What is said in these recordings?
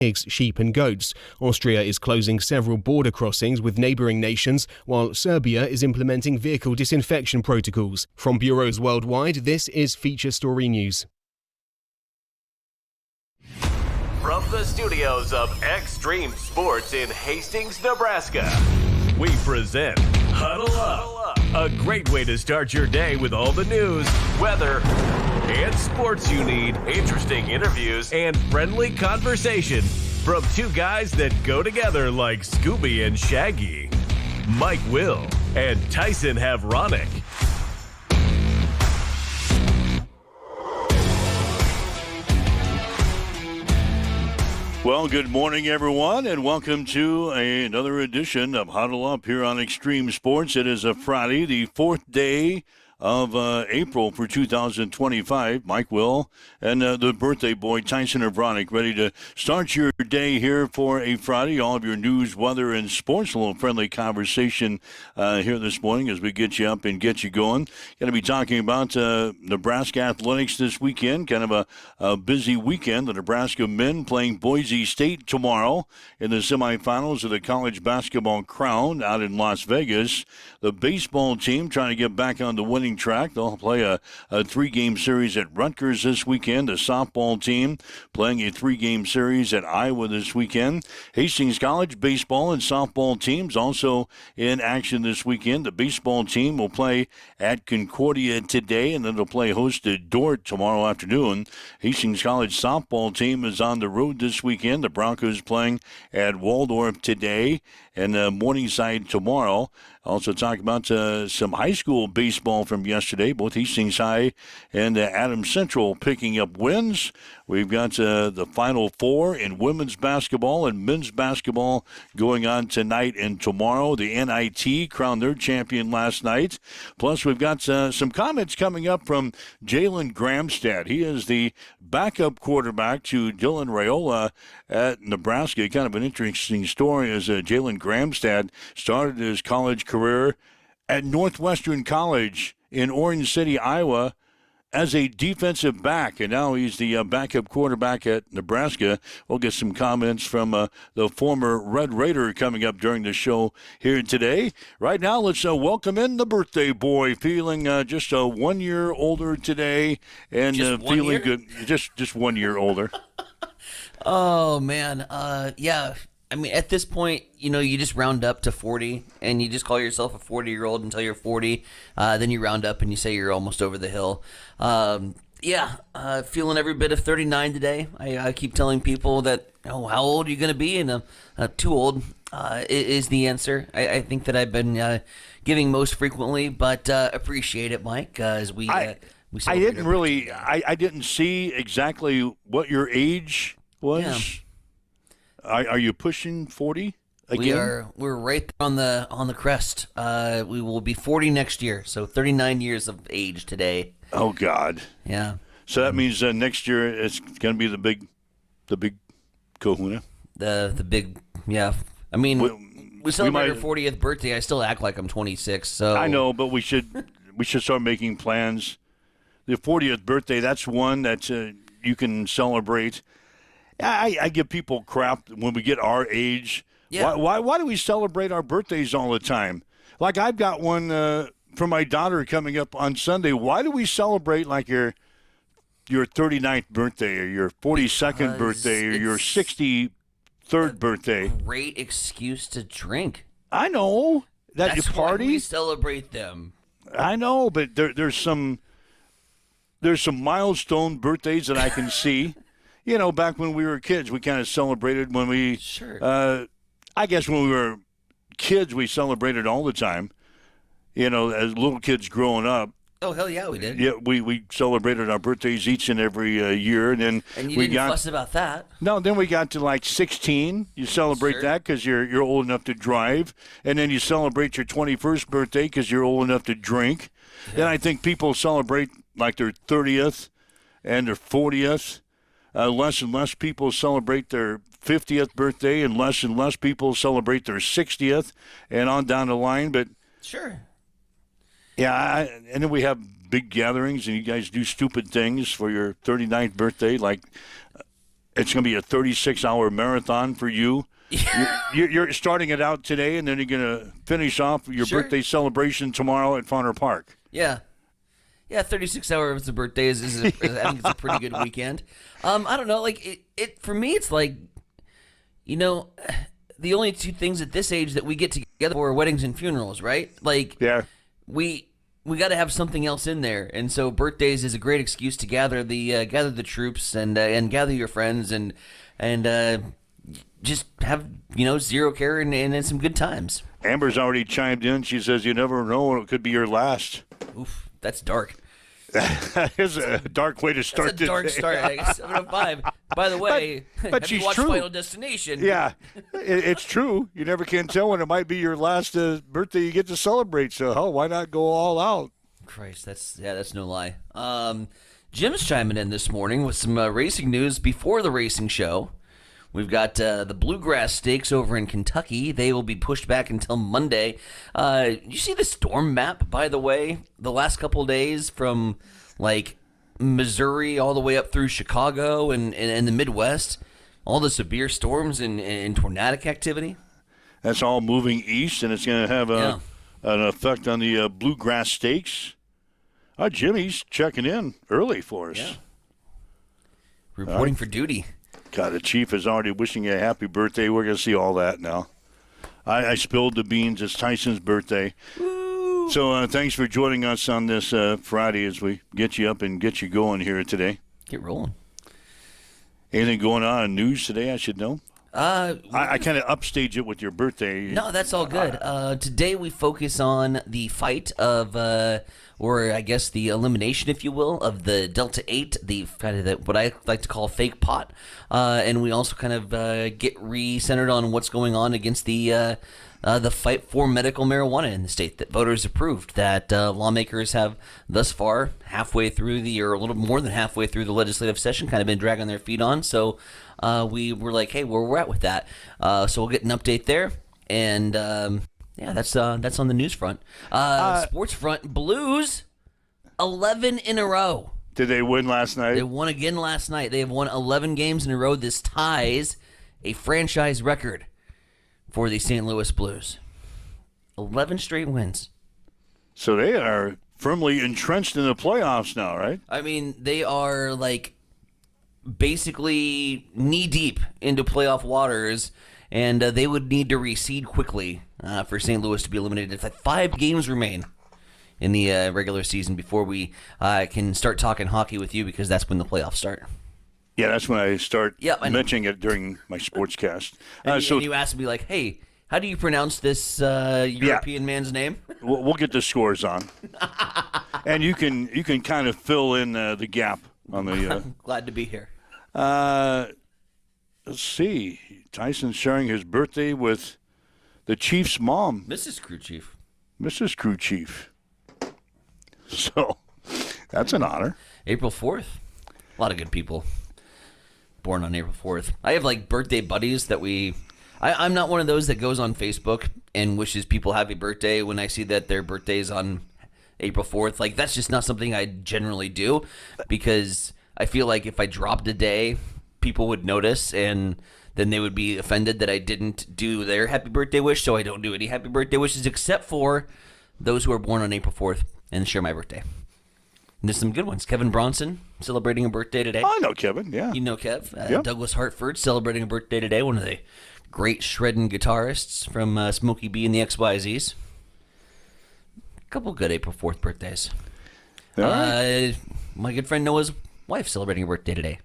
pigs, sheep and goats. Austria is closing several border crossings with neighbouring nations, while Serbia is implementing vehicle disinfection protocols. From bureaus worldwide, this is Feature Story News. From the studios of Extreme Sports in Hastings, Nebraska, we present Huddle Up, a great way to start your day with all the news, weather, and sports you need, interesting interviews, and friendly conversation from two guys that go together like Scooby and Shaggy, Mike Will and Tyson Havronik. Well, good morning, everyone, and welcome to another edition of Huddle Up here on Extreme Sports. It is a Friday, the fourth day of April for 2025. Mike Will and the birthday boy, Tyson Havronik, ready to start your day here for a Friday. All of your news, weather, and sports. A little friendly conversation here this morning as we get you up and get you going. Going to be talking about Nebraska athletics this weekend. Kind of a busy weekend. The Nebraska men playing Boise State tomorrow in the semifinals of the college basketball crown out in Las Vegas. The baseball team trying to get back on the winning track. They'll play a three-game series at Rutgers this weekend. The softball team playing a three-game series at Iowa this weekend. Hastings College baseball and softball teams also in action this weekend. The baseball team will play at Concordia today, and then they'll play host to Dordt tomorrow afternoon. Hastings College softball team is on the road this weekend. The Broncos playing at Waldorf today and Morningside tomorrow. Also talk about some high school baseball from yesterday. Both Hastings High and Adams Central picking up wins. We've got the Final Four in women's basketball and men's basketball going on tonight and tomorrow. The NIT crowned their champion last night. Plus, we've got some comments coming up from Jalen Gramstad. He is the backup quarterback to Dylan Raiola at Nebraska. Kind of an interesting story as Jalen Gramstad started his college career at Northwestern College in Orange City, Iowa, as a defensive back, and now he's the backup quarterback at Nebraska. We'll get some comments from the former Red Raider coming up during the show here today. Right now, let's welcome in the birthday boy, feeling just 1 year older today, and feeling good. Just 1 year older. Oh, man. Yeah. I mean, at this point, you just round up to 40, and you just call yourself a 40-year-old until you're 40. Then you round up and you say you're almost over the hill. Feeling every bit of 39 today. I keep telling people that, how old are you going to be? And too old is the answer. I think that I've been giving most frequently, but appreciate it, Mike, as we I didn't see exactly what your age was. Yeah. Are you pushing 40 again? We're right there on the crest. We will be 40 next year, so 39 years of age today. Oh God. Yeah. So that means next year it's going to be the big Kahuna. The big, yeah. I mean, we celebrate our 40th birthday. I still act like I'm 26. So I know, but we should start making plans. The 40th birthday, that's one that you can celebrate. I give people crap when we get our age. Yeah. Why do we celebrate our birthdays all the time? Like I've got one for my daughter coming up on Sunday. Why do we celebrate like your 39th birthday or your 42nd birthday or your 63rd birthday? Great excuse to drink. I know that you That's party. why we celebrate them. I know, but there's some milestone birthdays that I can see. Back when we were kids, we kind of celebrated when we. Sure. I guess when we were kids, we celebrated all the time. As little kids growing up. Oh, hell yeah, we did. Yeah, we celebrated our birthdays each and every year, and then And you didn't fuss about that. No, then we got to like 16. You celebrate Sure. that because you're old enough to drive, and then you celebrate your 21st birthday because you're old enough to drink. Yeah. Then I think people celebrate like their 30th and their 40th. Less and less people celebrate their 50th birthday, and less people celebrate their 60th, and on down the line. But Sure. yeah, and then we have big gatherings, and you guys do stupid things for your 39th birthday, like It's going to be a 36-hour marathon for you. You're starting it out today, and then you're going to finish off your birthday celebration tomorrow at Fauner Park. Yeah. Yeah, 36 hours of birthdays I think it's a pretty good weekend. I don't know, like it for me it's like, you know, the only two things at this age that we get together for are weddings and funerals, right? Like we got to have something else in there, and so birthdays is a great excuse to gather the troops and gather your friends and just have, you know, zero care and some good times. Amber's already chimed in. She says you never know when it could be your last. Oof, that's dark. That is a dark way to start. That's a dark start. 7:05. By the way, but have you watched Final Destination? Yeah, it's true. You never can tell when it might be your last birthday you get to celebrate. So, why not go all out? Christ, that's no lie. Jim's chiming in this morning with some racing news before the racing show. We've got the Bluegrass Stakes over in Kentucky. They will be pushed back until Monday. You see the storm map, by the way, the last couple of days from, like, Missouri all the way up through Chicago and the Midwest? All the severe storms and tornadic activity? That's all moving east, and it's going to have an effect on the Bluegrass Stakes. Jimmy's checking in early for us. Yeah. Reporting for duty. God, the chief is already wishing you a happy birthday. We're going to see all that now. I spilled the beans. It's Tyson's birthday. Woo. So thanks for joining us on this Friday as we get you up and get you going here today. Get rolling. Anything going on in news today I should know? I kind of upstage it with your birthday. No, that's all good. Today we focus on the fight of, or I guess the elimination, if you will, of the Delta 8, the what I like to call fake pot. And we also kind of get re-centered on what's going on against the fight for medical marijuana in the state that voters approved, that lawmakers have thus far, halfway through or a little more than halfway through the legislative session, kind of been dragging their feet on. So we were like, hey, where we're at with that. So we'll get an update there. And that's on the news front. Sports front, Blues, 11 in a row. Did they win last night? They won again last night. They have won 11 games in a row. This ties a franchise record for the St. Louis Blues. 11 straight wins. So they are firmly entrenched in the playoffs now, right? I mean, they are like basically knee-deep into playoff waters, and they would need to recede quickly for St. Louis to be eliminated. 5 games remain in the regular season before we can start talking hockey with you, because that's when the playoffs start. Yeah, that's when I start I mentioning it during my sportscast. And you asked me, like, hey, how do you pronounce this European man's name? We'll get the scores on. And you can kind of fill in the gap on the. I'm glad to be here. Let's see. Tyson's sharing his birthday with the Chief's mom. Mrs. Crew Chief. Mrs. Crew Chief. So, that's an honor. April 4th. A lot of good people born on April 4th. I have, like, birthday buddies that I'm not one of those that goes on Facebook and wishes people happy birthday when I see that their birthday's on April 4th. Like, that's just not something I generally do, because I feel like if I dropped a day, people would notice, and then they would be offended that I didn't do their happy birthday wish, so I don't do any happy birthday wishes except for those who are born on April 4th and share my birthday. And there's some good ones. Kevin Bronson celebrating a birthday today. I know Kevin, yeah. You know Kev. Yep. Douglas Hartford celebrating a birthday today, one of the great shredding guitarists from Smokey B and the XYZs. A couple good April 4th birthdays. All right. My good friend Noah's wife celebrating a birthday today.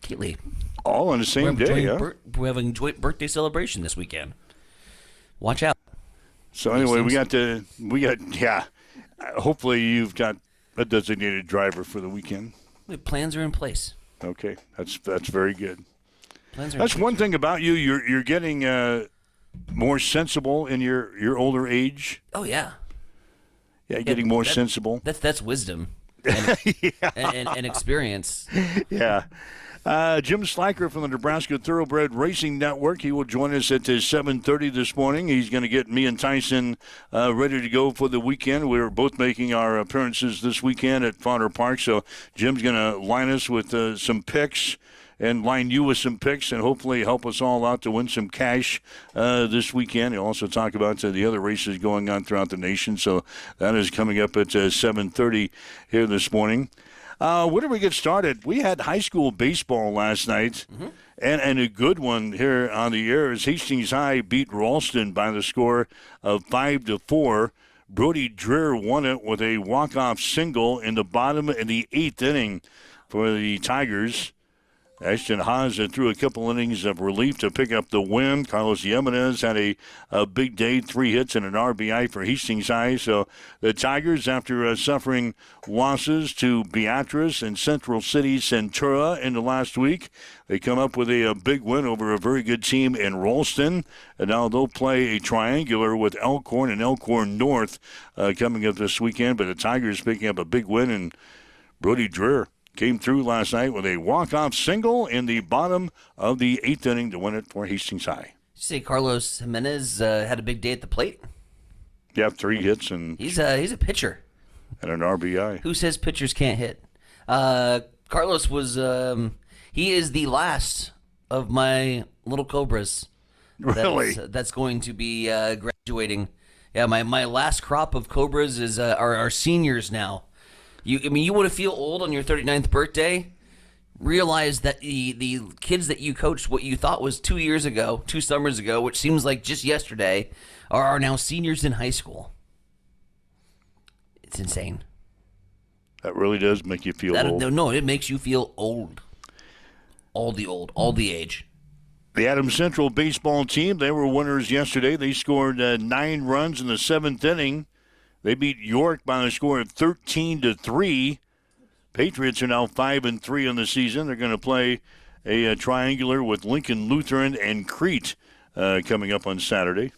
Keely. All on the same day, yeah? We're having a joint birthday celebration this weekend. Watch out. So anyway, we got, hopefully you've got a designated driver for the weekend. Plans are in place. Okay, that's very good. Plans are That's one thing about you. You're getting more sensible in your older age. Oh yeah. Yeah, getting more sensible. That's wisdom and experience. Yeah. Jim Slacker from the Nebraska Thoroughbred Racing Network. He will join us at 7:30 this morning. He's going to get me and Tyson ready to go for the weekend. We're both making our appearances this weekend at Fauner Park, so Jim's going to line us with some picks and line you with some picks and hopefully help us all out to win some cash this weekend. He'll also talk about the other races going on throughout the nation. So that is coming up at 7:30 here this morning. Where do we get started? We had high school baseball last night, and a good one here on the air as Hastings High beat Ralston by the score of 5-4. Brody Dreer won it with a walk-off single in the bottom of the 8th inning for the Tigers. Ashton Haas threw a couple innings of relief to pick up the win. Carlos Jimenez had a big day, 3 hits and an RBI for Hastings High. So the Tigers, after suffering losses to Beatrice and Central City Centura in the last week, they come up with a big win over a very good team in Ralston. And now they'll play a triangular with Elkhorn and Elkhorn North coming up this weekend. But the Tigers picking up a big win, and Brody Dreer came through last night with a walk-off single in the bottom of the 8th inning to win it for Hastings High. Did you say Carlos Jimenez had a big day at the plate? Yeah, 3 hits and He's a pitcher. and an RBI. Who says pitchers can't hit? Carlos was he is the last of my little Cobras. Really? That's going to be graduating. Yeah, my last crop of Cobras is are seniors now. You want to feel old on your 39th birthday? Realize that the kids that you coached, what you thought was 2 summers ago, which seems like just yesterday, are now seniors in high school. It's insane. That really does make you feel old. No, it makes you feel old. All the age. The Adams Central baseball team, they were winners yesterday. They scored 9 runs in the 7th inning. They beat York by a score of 13-3. Patriots are now 5-3 on the season. They're going to play a triangular with Lincoln Lutheran and Crete coming up on Saturday.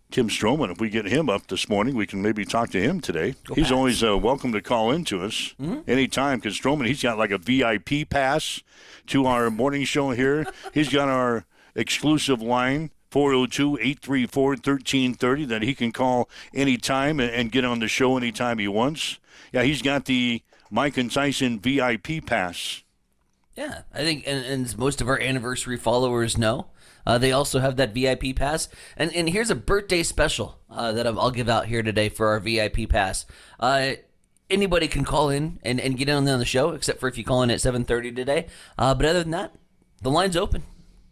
Tim Stroman, if we get him up this morning, we can maybe talk to him today. He's always welcome to call in to us anytime, because Stroman, he's got like a VIP pass to our morning show here. He's got our exclusive line, 402-834-1330, that he can call anytime and get on the show anytime he wants. Yeah, he's got the Mike and Tyson VIP pass. Yeah, I think, and as most of our anniversary followers know, they also have that VIP pass. And here's a birthday special that I'll give out here today for our VIP pass. Anybody can call in and get in on the show, except for if you call in at 7:30 today. But other than that, the line's open.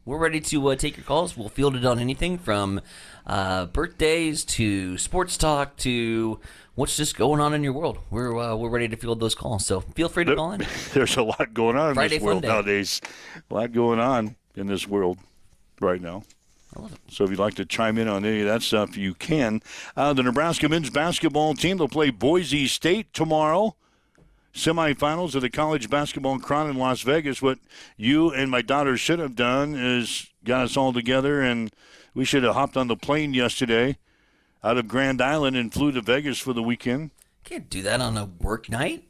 We're ready to take your calls. We'll field it on anything from birthdays to sports talk to what's just going on in your world. We're ready to field those calls. So feel free to call in. There's a lot going on Friday in this world fun day. nowadays. A lot going on in this world right now. I love it. So if you'd like to chime in on any of that stuff, you can. The Nebraska men's basketball team, they'll play Boise State tomorrow. Semifinals of the College Basketball Crown in Las Vegas. What you and my daughter should have done is got us all together, and we should have hopped on the plane yesterday out of Grand Island and flew to Vegas for the weekend. Can't do that on a work night.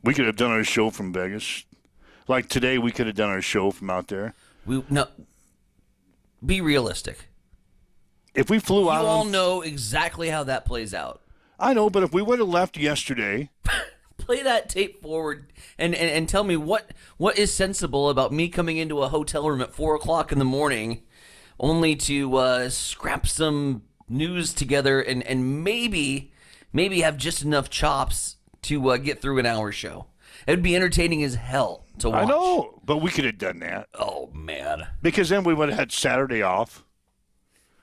We could have done our show from Vegas. Like today, we could have done our show from out there. Be realistic. If we flew out, You all know exactly how that plays out. I know, but if we would have left yesterday, Play that tape forward and tell me what is sensible about me coming into a hotel room at 4 o'clock in the morning, only to scrap some news together and maybe have just enough chops to get through an hour show. It'd be entertaining as hell to watch. I know, but we could have done that. Oh man, Because then we would have had Saturday off.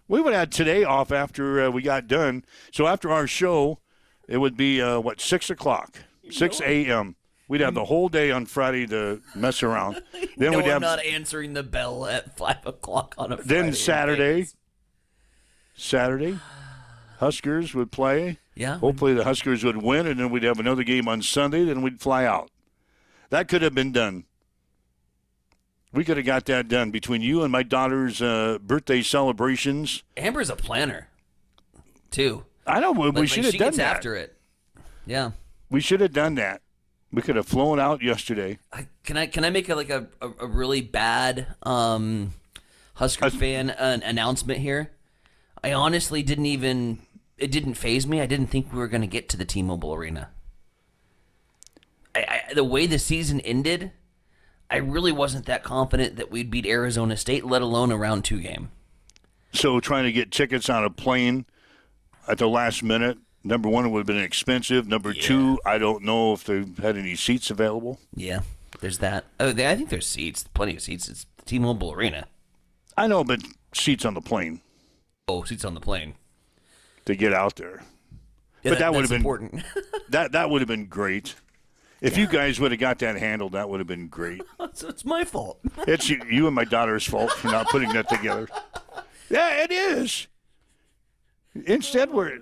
We would have had today off after we got done. So after our show, it would be, 6 o'clock, 6 a.m. We'd have the whole day on Friday to mess around. Then no, we'd I'm have not answering the bell at 5 o'clock on a Friday. then Saturday, Huskers would play. Yeah. Hopefully the Huskers would win, and then we'd have another game on Sunday, then we'd fly out. That could have been done. We could have got that done between you and my daughter's birthday celebrations. Amber's a planner, too. I know, we should have she done gets that. after it. Yeah. We should have done that. We could have flown out yesterday. Can I make a really bad Husker fan announcement here? I honestly it didn't faze me. I didn't think we were going to get to the T-Mobile Arena. The way the season ended, I really wasn't that confident that we'd beat Arizona State, let alone a round 2 game. So trying to get tickets on a plane at the last minute, number one, it would have been expensive. Number two, I don't know if they had any seats available. Yeah, there's that. Oh, I think there's seats, plenty of seats. It's the T-Mobile Arena. I know, but seats on the plane Oh, seats on the plane. to get out there. Yeah, But that would that's have been important. that would have been great. If you guys would have got that handled, that would have been great. So it's my fault. It's you and my daughter's fault for not putting that together. Yeah, it is. Instead, we're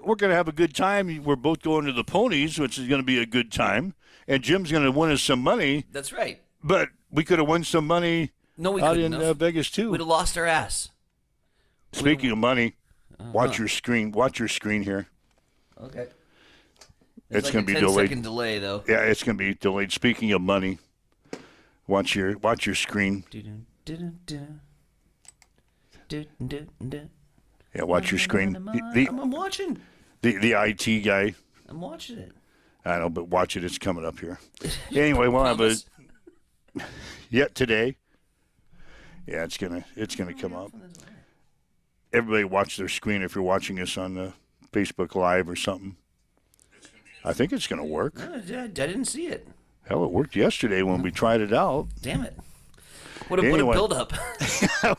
going to have a good time. We're both going to the Ponies, which is going to be a good time. And Jim's going to win us some money. That's right. But we could have won some money No, we out couldn't in have. Vegas, too. We'd have lost our ass. Speaking of money, watch your screen. Watch your screen here. Okay. It's like going to a be 10 delayed. second delay, though. Yeah, it's going to be delayed. Speaking of money, watch your screen. Yeah, watch your screen. I'm watching. The IT guy. I'm watching it. I know, but watch it. It's coming up here. Anyway, we'll have a Promise. yet today. Yeah, it's gonna come up. Everybody watch their screen if you're watching us on the Facebook Live or something. I think it's gonna work. I didn't see it. Hell, it worked yesterday when we tried it out. Damn it. What a Anyway. build-up.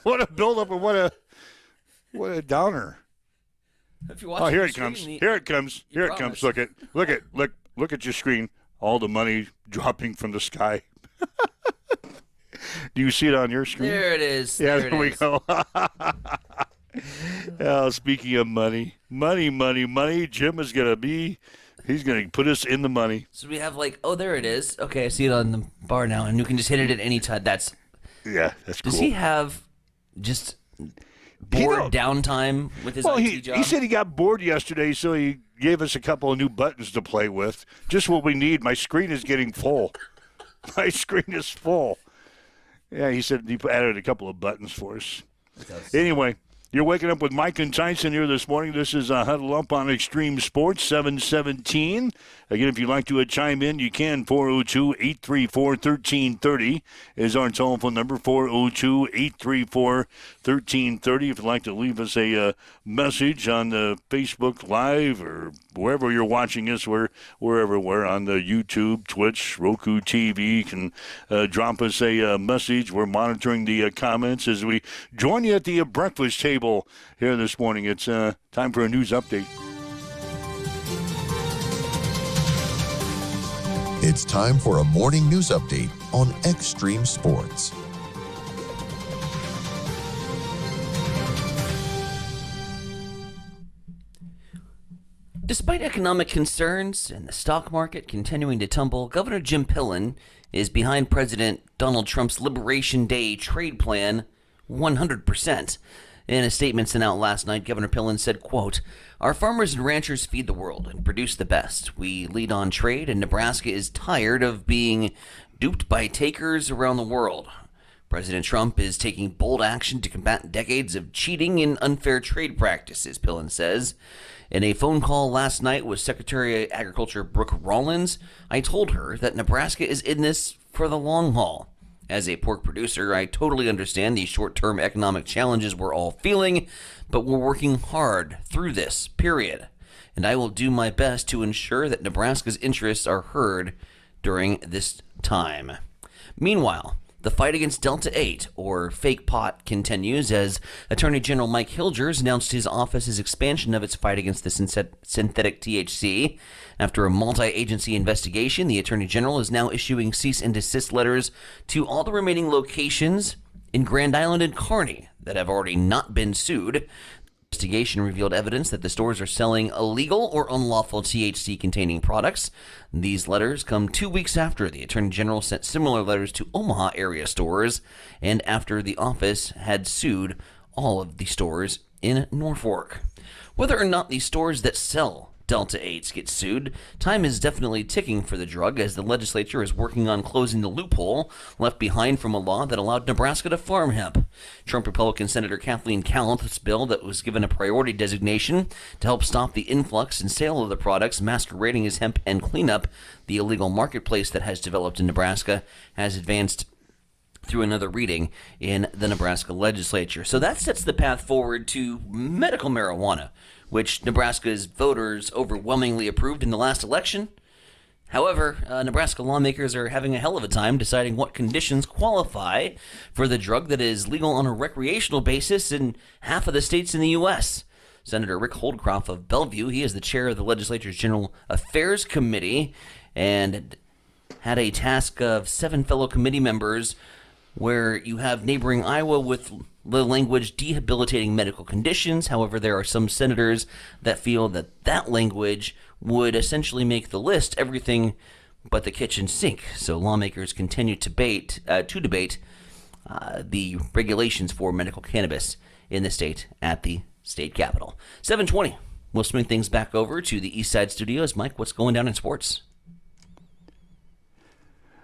What a build-up and what a downer. If you watch Oh, here the it comes. screen, Here it comes. Here it comes. promise. Look at your screen. All the money dropping from the sky. Do you see it on your screen? There it is. Yeah, There there we it is. go. Oh, speaking of money, Jim is he's going to put us in the money. So we have there it is. Okay, I see it on the bar now, and you can just hit it at any time. Yeah, that's cool. Does he have just bored downtime with his Well, IT he job? said he got bored yesterday, so he gave us a couple of new buttons to play with. Just what we need. My screen is getting full. My screen is full. Yeah, he said he added a couple of buttons for us. Anyway, you're waking up with Mike and Tyson here this morning. This is Huddle Up on Extreme Sports, 717. Again, if you'd like to chime in, you can. 402-834-1330 is our telephone number, 402-834-1330. If you'd like to leave us a message on the Facebook Live or wherever you're watching us, wherever we're on the YouTube, Twitch, Roku TV, you can drop us a message. We're monitoring the comments as we join you at the breakfast table here this morning. It's time for a news update. It's time for a morning news update on Extreme Sports. Despite economic concerns and the stock market continuing to tumble, Governor Jim Pillen is behind President Donald Trump's Liberation Day trade plan 100%. In a statement sent out last night, Governor Pillen said, quote, "Our farmers and ranchers feed the world and produce the best. We lead on trade, and Nebraska is tired of being duped by takers around the world. President Trump is taking bold action to combat decades of cheating and unfair trade practices," Pillen says. In a phone call last night with Secretary of Agriculture Brooke Rollins, I told her that Nebraska is in this for the long haul. As a pork producer, I totally understand the short-term economic challenges we're all feeling, but we're working hard through this, period. And I will do my best to ensure that Nebraska's interests are heard during this time. Meanwhile, the fight against Delta 8, or fake pot, continues as Attorney General Mike Hilgers announced his office's expansion of its fight against the synthetic THC. After a multi-agency investigation, the Attorney General is now issuing cease and desist letters to all the remaining locations in Grand Island and Kearney that have already not been sued. The investigation revealed evidence that the stores are selling illegal or unlawful THC-containing products. These letters come 2 weeks after the Attorney General sent similar letters to Omaha area stores and after the office had sued all of the stores in Norfolk. Whether or not the stores that sell Delta 8s get sued, time is definitely ticking for the drug as the legislature is working on closing the loophole left behind from a law that allowed Nebraska to farm hemp. Trump Republican Senator Kathleen Callant's bill that was given a priority designation to help stop the influx and sale of the products masquerading as hemp and clean up the illegal marketplace that has developed in Nebraska has advanced through another reading in the Nebraska legislature. So that sets the path forward to medical marijuana, which Nebraska's voters overwhelmingly approved in the last election. However, Nebraska lawmakers are having a hell of a time deciding what conditions qualify for the drug that is legal on a recreational basis in half of the states in the U.S. Senator Rick Holdcroft of Bellevue, he is the chair of the legislature's General Affairs Committee and had a task of 7 fellow committee members where you have neighboring Iowa with the language debilitating medical conditions. However, there are some senators that feel that that language would essentially make the list everything but the kitchen sink. So lawmakers continue to debate the regulations for medical cannabis in the state at the state capitol. 7:20. We'll swing things back over to the East Side Studios. Mike, what's going down in sports?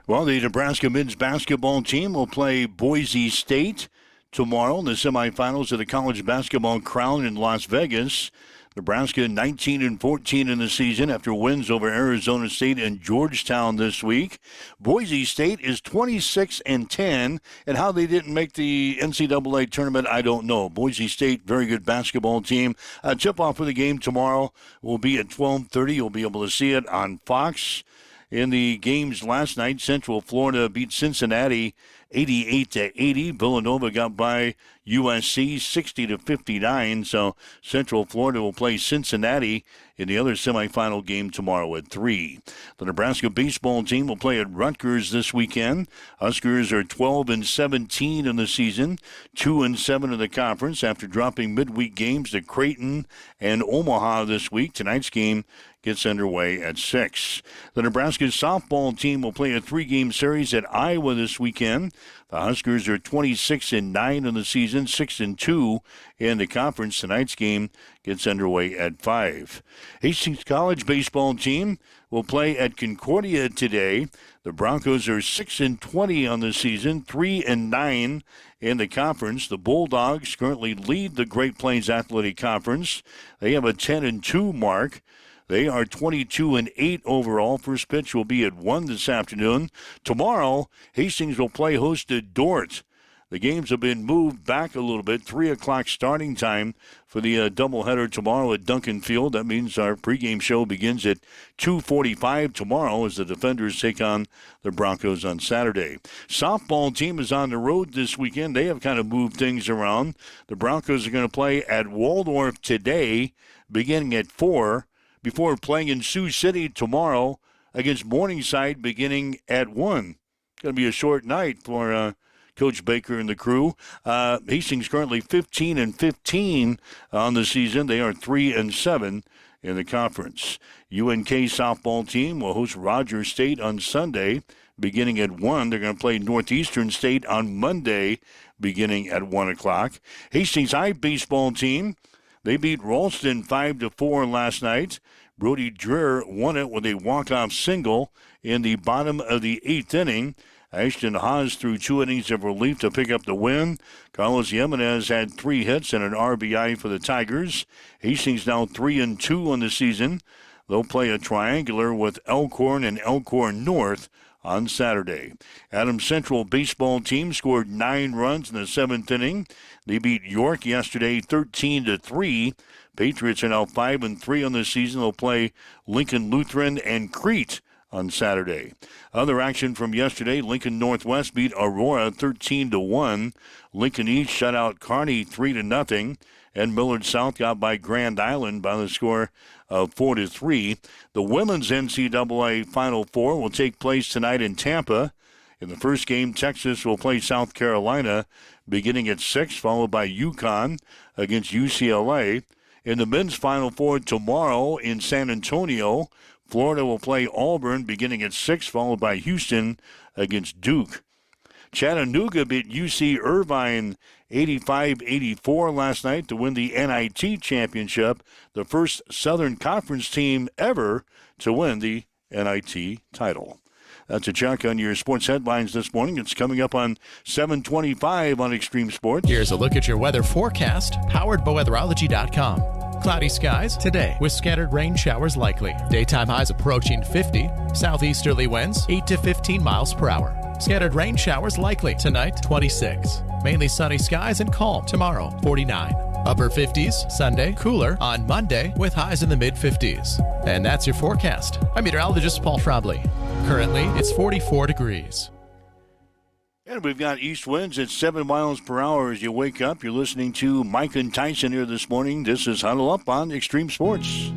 Well, the Nebraska men's basketball team will play Boise State tomorrow in the semifinals of the College Basketball Crown in Las Vegas. Nebraska 19-14 in the season after wins over Arizona State and Georgetown this week. Boise State is 26-10, and how they didn't make the NCAA tournament, I don't know. Boise State, very good basketball team. Tip-off for the game tomorrow will be at 12:30. You'll be able to see it on Fox. In the games last night, Central Florida beat Cincinnati 88-80. Villanova got by USC 60-59. So Central Florida will play Cincinnati in the other semifinal game tomorrow at 3. The Nebraska baseball team will play at Rutgers this weekend. Huskers are 12-17 in the season, 2-7 in the conference after dropping midweek games to Creighton and Omaha this week. Tonight's game gets underway at 6. The Nebraska softball team will play a 3-game series at Iowa this weekend. The Huskers are 26-9 in the season, 6-2 in the conference. Tonight's game gets underway at 5. Hastings College baseball team will play at Concordia today. The Broncos are 6-20 on the season, 3-9 in the conference. The Bulldogs currently lead the Great Plains Athletic Conference. They have a 10-2 mark. They are 22-8 overall. First pitch will be at 1 this afternoon. Tomorrow, Hastings will play host to Dordt. The games have been moved back a little bit. 3 o'clock starting time for the doubleheader tomorrow at Duncan Field. That means our pregame show begins at 2:45 tomorrow as the Defenders take on the Broncos on Saturday. Softball team is on the road this weekend. They have kind of moved things around. The Broncos are going to play at Waldorf today, beginning at 4. Before playing in Sioux City tomorrow against Morningside beginning at 1. It's going to be a short night for Coach Baker and the crew. Hastings currently 15-15 on the season. They are 3-7 in the conference. UNK softball team will host Rogers State on Sunday beginning at 1. They're going to play Northeastern State on Monday beginning at 1 o'clock. Hastings High baseball team, they beat Ralston 5-4 last night. Brody Dreher won it with a walk-off single in the bottom of the 8th inning. Ashton Haas threw 2 innings of relief to pick up the win. Carlos Jimenez had 3 hits and an RBI for the Tigers. Hastings now 3-2 on the season. They'll play a triangular with Elkhorn and Elkhorn North on Saturday. Adams Central baseball team scored 9 runs in the 7th inning. They beat York yesterday 13-3. Patriots are now 5-3 on the season. They'll play Lincoln Lutheran and Crete on Saturday. Other action from yesterday, Lincoln Northwest beat Aurora 13-1. Lincoln East shut out Kearney 3-0. And Millard South got by Grand Island by the score of 4-3. The women's NCAA Final Four will take place tonight in Tampa. In the first game, Texas will play South Carolina beginning at 6, followed by UConn against UCLA. In the men's Final Four tomorrow in San Antonio, Florida will play Auburn beginning at 6, followed by Houston against Duke. Chattanooga beat UC Irvine 85-84 last night to win the NIT championship, the first Southern Conference team ever to win the NIT title. That's a check on your sports headlines this morning. It's coming up on 7:25 on Extreme Sports. Here's a look at your weather forecast, powered by weatherology.com. Cloudy skies today with scattered rain showers likely. Daytime highs approaching 50. Southeasterly winds 8 to 15 miles per hour. Scattered rain showers likely. Tonight, 26. Mainly sunny skies and calm. Tomorrow, 49. Upper 50s. Sunday, cooler on Monday with highs in the mid-50s. And that's your forecast. I'm meteorologist Paul Schrabley. Currently, it's 44 degrees. And we've got east winds at 7 miles per hour as you wake up. You're listening to Mike and Tyson here this morning. This is Huddle Up on Extreme Sports.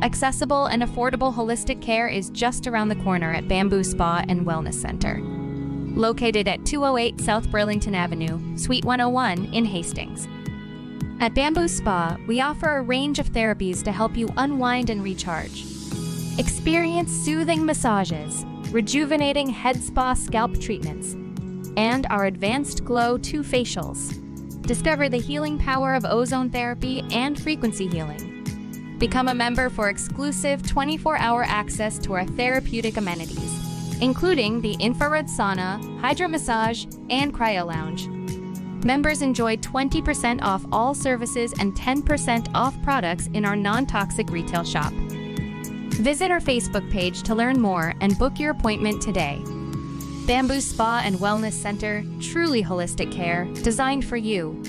Accessible and affordable holistic care is just around the corner at Bamboo Spa and Wellness Center. Located at 208 South Burlington Avenue, Suite 101 in Hastings. At Bamboo Spa, we offer a range of therapies to help you unwind and recharge. Experience soothing massages, rejuvenating head spa scalp treatments, and our Advanced Glow 2 facials. Discover the healing power of ozone therapy and frequency healing. Become a member for exclusive 24-hour access to our therapeutic amenities, including the infrared sauna, hydro massage, and cryo lounge. Members enjoy 20% off all services and 10% off products in our non-toxic retail shop. Visit our Facebook page to learn more and book your appointment today. Bamboo Spa and Wellness Center, truly holistic care, designed for you.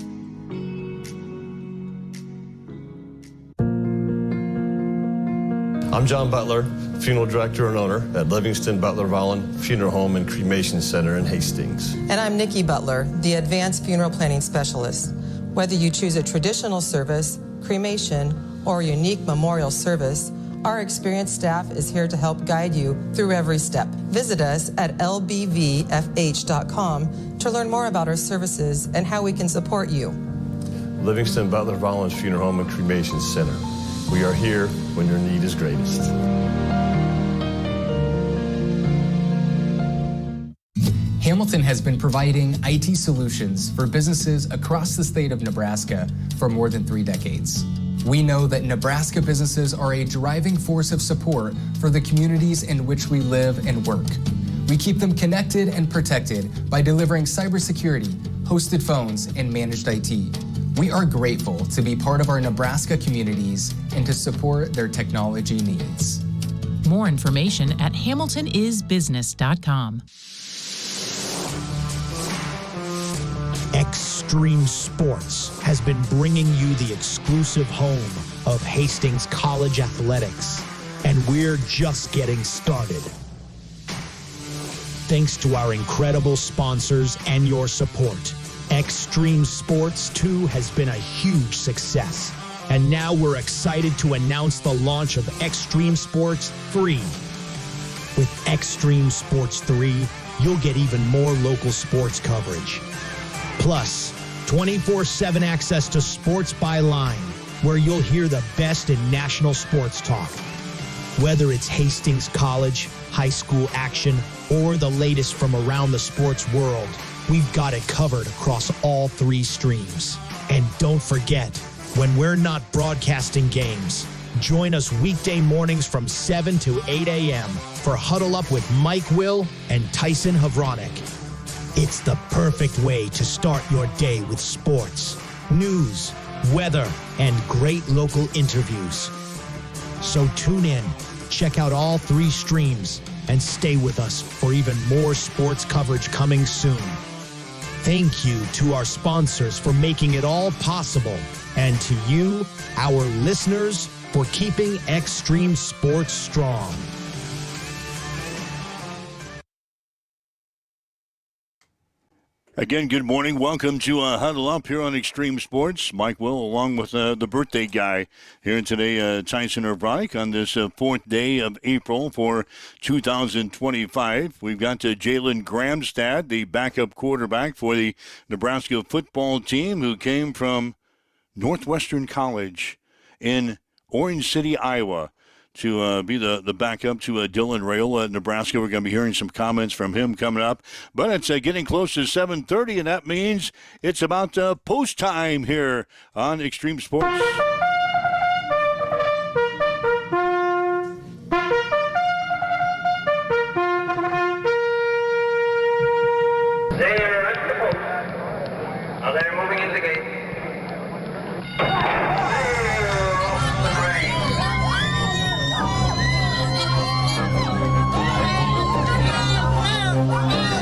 I'm John Butler, funeral director and owner at Livingston Butler Vollen Funeral Home and Cremation Center in Hastings. And I'm Nikki Butler, the advanced funeral planning specialist. Whether you choose a traditional service, cremation, or a unique memorial service, our experienced staff is here to help guide you through every step. Visit us at lbvfh.com to learn more about our services and how we can support you. Livingston Butler Vollen Funeral Home and Cremation Center. We are here when your need is greatest. Hamilton has been providing IT solutions for businesses across the state of Nebraska for more than 3 decades. We know that Nebraska businesses are a driving force of support for the communities in which we live and work. We keep them connected and protected by delivering cybersecurity, hosted phones, and managed IT. We are grateful to be part of our Nebraska communities and to support their technology needs. More information at hamiltonisbusiness.com. Extreme Sports has been bringing you the exclusive home of Hastings College Athletics, and we're just getting started. Thanks to our incredible sponsors and your support, Extreme Sports 2 has been a huge success, and now we're excited to announce the launch of Extreme Sports 3. With Extreme Sports 3, you'll get even more local sports coverage. Plus, 24/7 access to Sports by Line, where you'll hear the best in national sports talk. Whether it's Hastings College, high school action, or the latest from around the sports world, we've got it covered across all 3 streams. And don't forget, when we're not broadcasting games, join us weekday mornings from 7 to 8 a.m. for Huddle Up with Mike Will and Tyson Havronik. It's the perfect way to start your day with sports, news, weather, and great local interviews. So tune in, check out all 3 streams, and stay with us for even more sports coverage coming soon. Thank you to our sponsors for making it all possible, and to you, our listeners, for keeping Extreme Sports strong. Again, good morning. Welcome to Huddle Up here on Extreme Sports. Mike Will, along with the birthday guy here today, Tyson Havronik, on this 4th day of April for 2025. We've got Jalen Gramstad, the backup quarterback for the Nebraska football team, who came from Northwestern College in Orange City, Iowa, to be the backup to Dylan Raiola at Nebraska. We're going to be hearing some comments from him coming up. But it's getting close to 7:30, and that means it's about post time here on Extreme Sports. They're at the post. Now they're moving into the gate. Wow.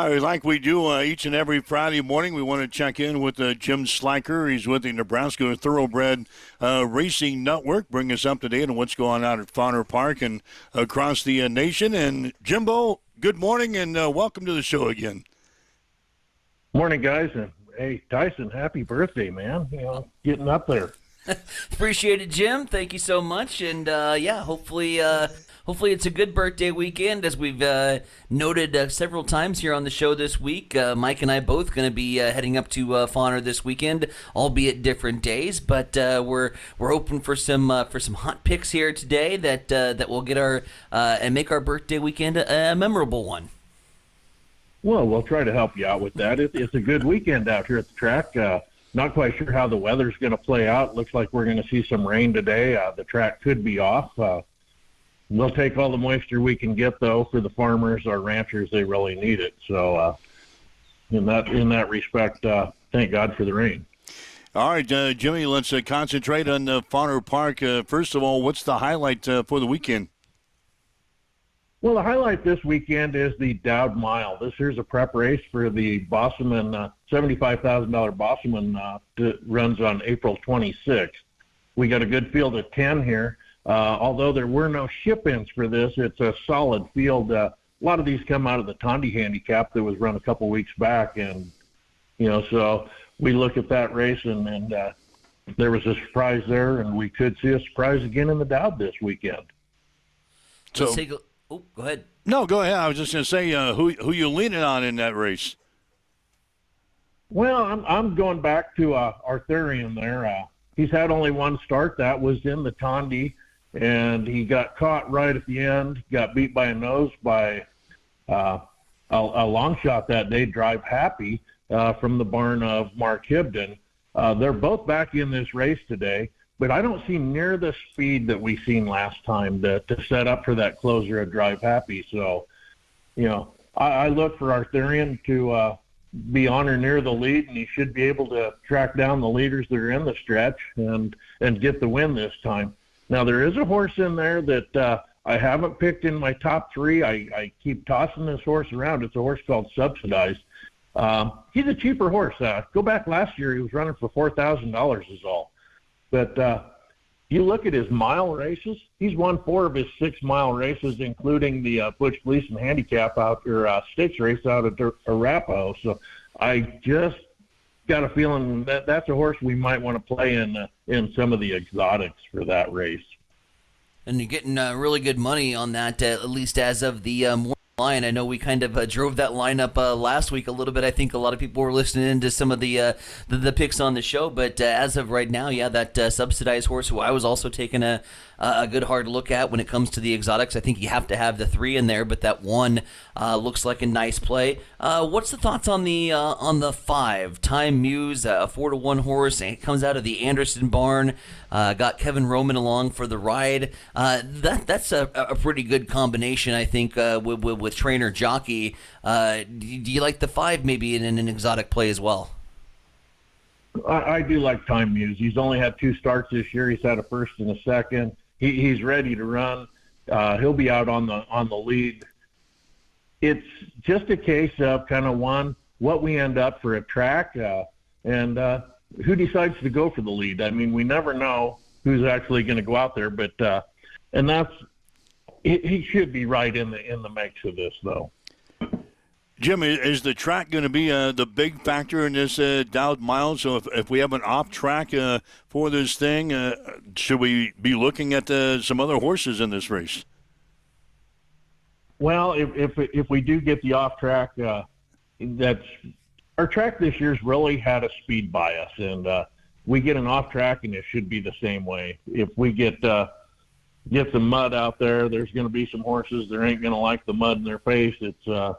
All right, like we do each and every Friday morning, we want to check in with Jim Sliker. He's with the Nebraska Thoroughbred Racing Network. Bring us up to date on what's going on at Fauner Park and across the nation. And Jimbo, good morning and welcome to the show again. Morning, guys. And hey, Tyson, happy birthday, man. You know, getting up there. Appreciate it, Jim. Thank you so much. And hopefully it's a good birthday weekend, as we've noted several times here on the show this week. Mike and I both going to be heading up to Fauner this weekend, albeit different days. But we're hoping for some hot picks here today that will get our and make our birthday weekend a memorable one. Well, we'll try to help you out with that. It's a good weekend out here at the track. Not quite sure how the weather's going to play out. Looks like we're going to see some rain today. The track could be off. We'll take all the moisture we can get, though, for the farmers, our ranchers. They really need it. So in that respect, thank God for the rain. All right, Jimmy, let's concentrate on Fauner Park. First of all, what's the highlight for the weekend? Well, the highlight this weekend is the Dowd Mile. This here's a prep race for the Bosselman, $75,000 Bosselman that runs on April 26th. We got a good field of 10 here. Although there were no ship-ins for this, it's a solid field. A lot of these come out of the Tondi handicap that was run a couple weeks back. And, so we look at that race and there was a surprise there, and we could see a surprise again in the Dowd this weekend. So, go ahead. No, go ahead. I was just going to say who you leaning on in that race. Well, I'm going back to Arthurian there. He's had only one start. That was in the Tondi, and he got caught right at the end. Got beat by a nose by a long shot that day, Drive Happy, from the barn of Mark Hibden. They're both back in this race today. But I don't see near the speed that we seen last time to set up for that closer of Drive Happy. So, I look for Arthurian to be on or near the lead, and he should be able to track down the leaders that are in the stretch and get the win this time. Now, there is a horse in there that I haven't picked in my top three. I keep tossing this horse around. It's a horse called Subsidized. He's a cheaper horse. Go back last year, he was running for $4,000 is all. But you look at his mile races, he's won 4 of his 6-mile races, including the Butch Gleason handicap stakes race out at Arapahoe. So I just got a feeling that that's a horse we might want to play in some of the exotics for that race. And you're getting really good money on that, at least as of the morning line. I know we kind of drove that lineup last week a little bit. I think a lot of people were listening to some of the picks on the show, but as of right now, that Subsidized horse, who I was also taking a good hard look at when it comes to the exotics. I think you have to have the 3 in there, but that 1 looks like a nice play. What's the thoughts on the 5? Time Muse, a 4-1 horse. It comes out of the Anderson barn. Got Kevin Roman along for the ride. That's a pretty good combination, I think, with trainer jockey. Do you like the 5 maybe in an exotic play as well? I do like Time Muse. He's only had 2 starts this year. He's had a first and a second. He's ready to run. He'll be out on the lead. It's just a case of kind of what we end up for a track and who decides to go for the lead. I mean, we never know who's actually going to go out there, but and that's he should be right in the mix of this, though. Jim, is the track going to be the big factor in this Dowd Mile? So if we have an off track for this thing, should we be looking at some other horses in this race? Well, if we do get the off track, that's our track this year's really had a speed bias, and we get an off track, and it should be the same way. If we get some mud out there, there's going to be some horses that ain't going to like the mud in their face. It's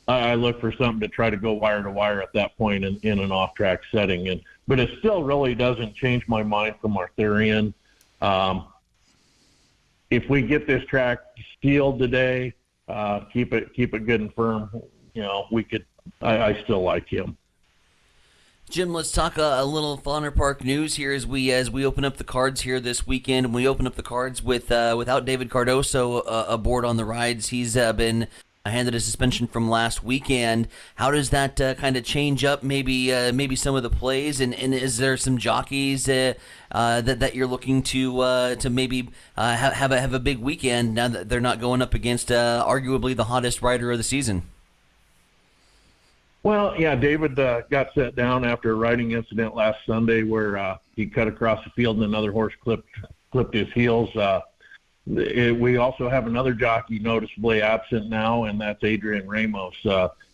I look for something to try to go wire to wire at that point in an off track setting, but it still really doesn't change my mind from Arthurian. If we get this track sealed today, keep it good and firm. We could. I still like him. Jim, let's talk a little Fauner Park news here as we open up the cards here this weekend. And we open up the cards without David Cardoso aboard on the rides. He's been handed a suspension from last weekend. How does that kind of change up maybe some of the plays? And is there some jockeys that you're looking to maybe have a big weekend now that they're not going up against arguably the hottest rider of the season? Well, yeah, David got set down after a riding incident last Sunday where he cut across the field and another horse clipped his heels. We also have another jockey noticeably absent now, and that's Adrian Ramos.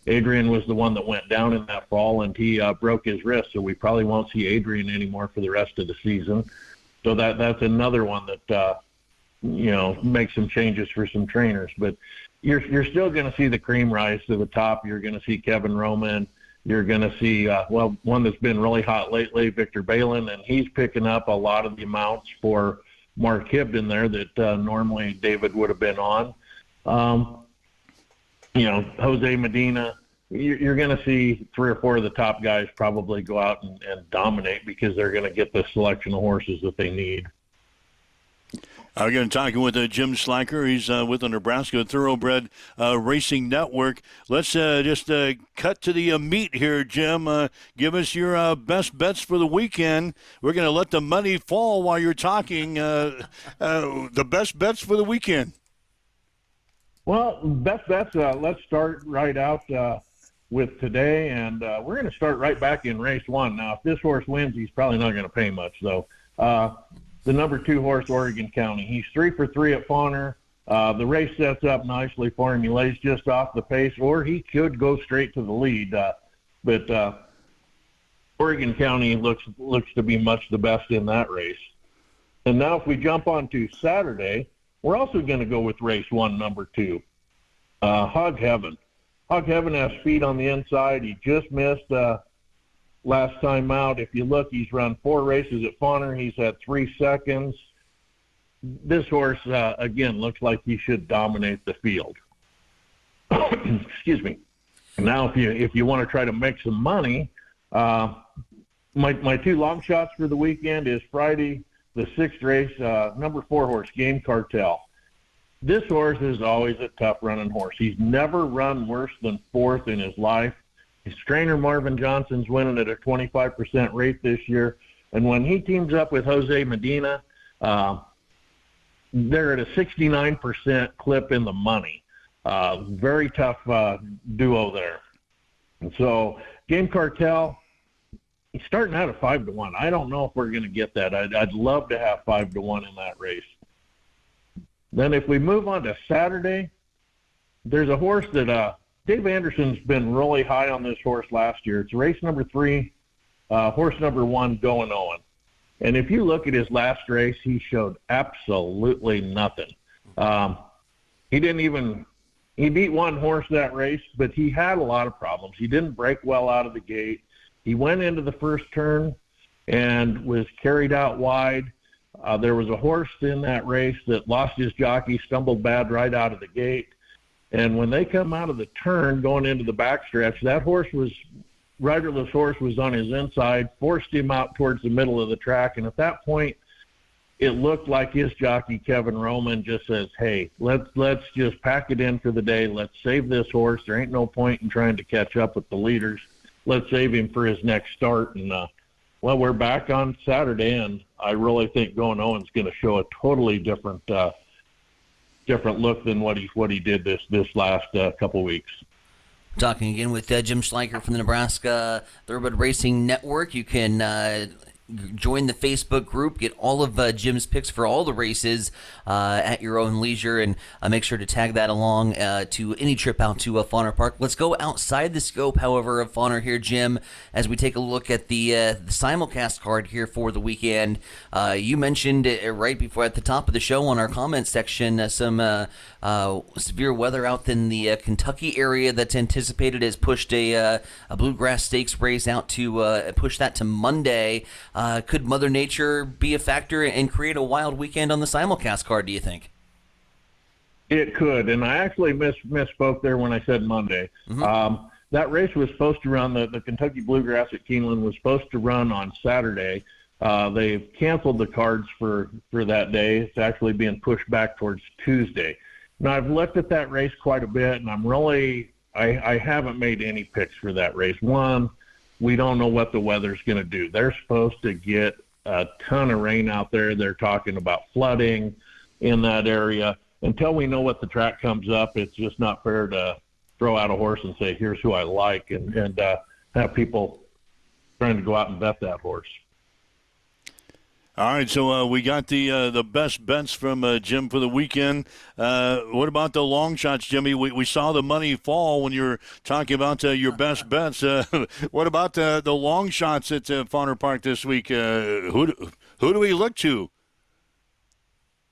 Adrian was the one that went down in that fall, and he broke his wrist, so we probably won't see Adrian anymore for the rest of the season. So that's another one that makes some changes for some trainers. But you're still going to see the cream rise to the top. You're going to see Kevin Roman. You're going to see, one that's been really hot lately, Victor Balin, and he's picking up a lot of the amounts for Mark Hibden there that normally David would have been on. Jose Medina, you're going to see 3 or 4 of the top guys probably go out and dominate because they're going to get the selection of horses that they need. We're going to talk with Jim Schleicher. He's with the Nebraska Thoroughbred Racing Network. Let's just cut to the meat here, Jim. Give us your best bets for the weekend. We're going to let the money fall while you're talking. The best bets for the weekend. Well, best bets, let's start right out with today, and we're going to start right back in race 1. Now, if this horse wins, he's probably not going to pay much, though. The number 2 horse, Oregon County. He's 3 for 3 at Fauner. The race sets up nicely for him. He lays just off the pace, or he could go straight to the lead. But Oregon County looks to be much the best in that race. And now if we jump on to Saturday, we're also going to go with race 1, number 2, Hog Heaven. Hog Heaven has speed on the inside. He just missed last time out. If you look, he's run 4 races at Fauner. He's had 3 seconds. This horse, again, looks like he should dominate the field. Excuse me. Now, if you want to try to make some money, my 2 long shots for the weekend is Friday, the 6th race, number 4 horse, Game Cartel. This horse is always a tough running horse. He's never run worse than 4th in his life. His trainer, Marvin Johnson's winning at a 25% rate this year. And when he teams up with Jose Medina, they're at a 69% clip in the money. Very tough duo there. And so Game Cartel, he's starting out at 5-1. I don't know if we're going to get that. I'd love to have 5-1 in that race. Then if we move on to Saturday, there's a horse that Dave Anderson's been really high on this horse last year. It's race number 3, horse number 1, Going Owen. And if you look at his last race, he showed absolutely nothing. He beat 1 horse that race, but he had a lot of problems. He didn't break well out of the gate. He went into the first turn and was carried out wide. There was a horse in that race that lost his jockey, stumbled bad right out of the gate. And when they come out of the turn going into the backstretch, that riderless horse was on his inside, forced him out towards the middle of the track. And at that point, it looked like his jockey, Kevin Roman, just says, hey, let's just pack it in for the day. Let's save this horse. There ain't no point in trying to catch up with the leaders. Let's save him for his next start. And, we're back on Saturday, and I really think Going Owen's going to show a totally different look than what he did this last couple weeks. Talking again with Jim Schleicher from the Nebraska Thoroughbred Racing Network. You can join the Facebook group, get all of Jim's picks for all the races at your own leisure, and make sure to tag that along to any trip out to Fauner Park. Let's go outside the scope, however, of Fauner here, Jim, as we take a look at the simulcast card here for the weekend. You mentioned right before at the top of the show on our comment section some severe weather out in the Kentucky area that's anticipated has pushed a Bluegrass Stakes race out to push that to Monday. Could Mother Nature be a factor and create a wild weekend on the simulcast card, do you think? It could, and I actually misspoke there when I said Monday. Mm-hmm. That race was supposed to run, the Kentucky Bluegrass at Keeneland was supposed to run on Saturday. They've canceled the cards for that day. It's actually being pushed back towards Tuesday. Now, I've looked at that race quite a bit, and I haven't made any picks for that race. One, we don't know what the weather's going to do. They're supposed to get a ton of rain out there. They're talking about flooding in that area. Until we know what the track comes up, it's just not fair to throw out a horse and say, here's who I like, and have people trying to go out and bet that horse. All right, so we got the best bets from Jim for the weekend. What about the long shots, Jimmy? We saw the money fall when you were talking about your best bets. What about the long shots at Fauner Park this week? Who do we look to?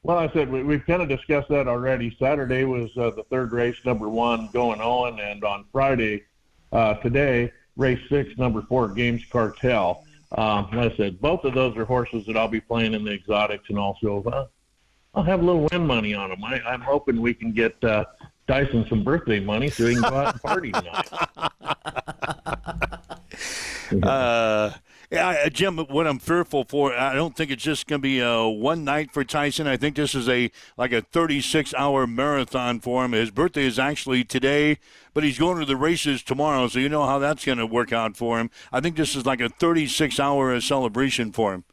Well, I said we've kind of discussed that already. Saturday was the third race, number 1, Going Owen, and on Friday, today, race 6, number 4, Games Cartel. Like I said, both of those are horses that I'll be playing in the exotics, and also I'll have a little win money on them. I'm hoping we can get Dyson some birthday money so he can go out and party tonight. Yeah, Jim, what I'm fearful for, I don't think it's just going to be one night for Tyson. I think this is like a 36-hour marathon for him. His birthday is actually today, but he's going to the races tomorrow, so you know how that's going to work out for him. I think this is like a 36-hour celebration for him.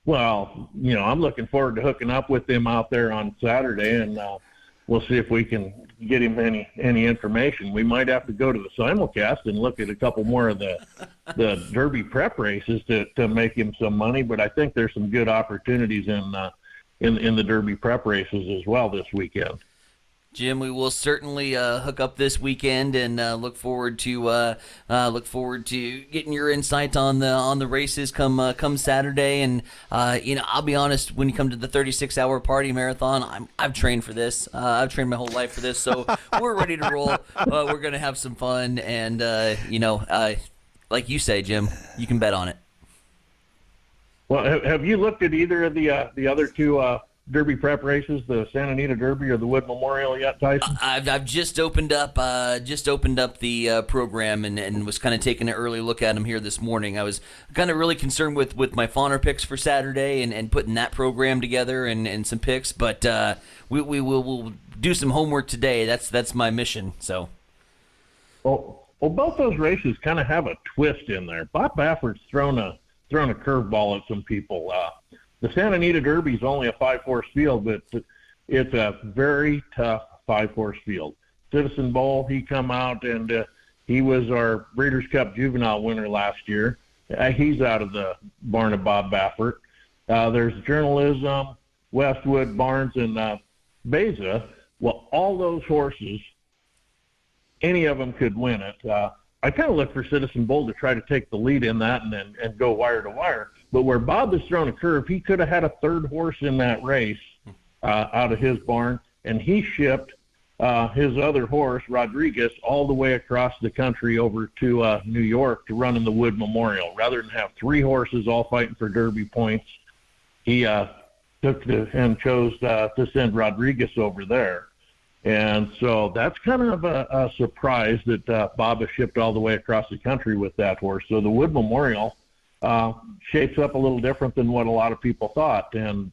Well, I'm looking forward to hooking up with him out there on Saturday, and we'll see if we can get him any information. We might have to go to the simulcast and look at a couple more of the Derby prep races to make him some money. But I think there's some good opportunities in the Derby prep races as well this weekend. Jim, we will certainly hook up this weekend and look forward to getting your insight on the races come Saturday. And I'll be honest, when you come to the 36-hour party marathon, I've trained for this. I've trained my whole life for this, so we're ready to roll. We're gonna have some fun, and like you say, Jim, you can bet on it. Well, have you looked at either of the other two Derby prep races, the Santa Anita Derby or the Wood Memorial yet, Tyson? I've just opened up the program and was kind of taking an early look at them here this morning. I was kind of really concerned with my Fauner picks for Saturday and putting that program together and some picks, but we'll do some homework today. That's my mission. So. Well, both those races kind of have a twist in there. Bob Baffert's thrown a curveball at some people. The Santa Anita Derby is only a 5-horse field, but it's a very tough 5-horse field. Citizen Bowl, he come out and he was our Breeders' Cup Juvenile winner last year. He's out of the barn of Bob Baffert. There's Journalism, Westwood, Barnes, and Beza. Well, all those horses, any of them could win it. I kind of look for Citizen Bowl to try to take the lead in that and go wire to wire. But where Bob has thrown a curve, he could have had a third horse in that race out of his barn, and he shipped his other horse, Rodriguez, all the way across the country over to New York to run in the Wood Memorial. Rather than have 3 horses all fighting for Derby points, he chose to send Rodriguez over there. And so that's kind of a surprise that Bob has shipped all the way across the country with that horse. So the Wood Memorial shapes up a little different than what a lot of people thought. And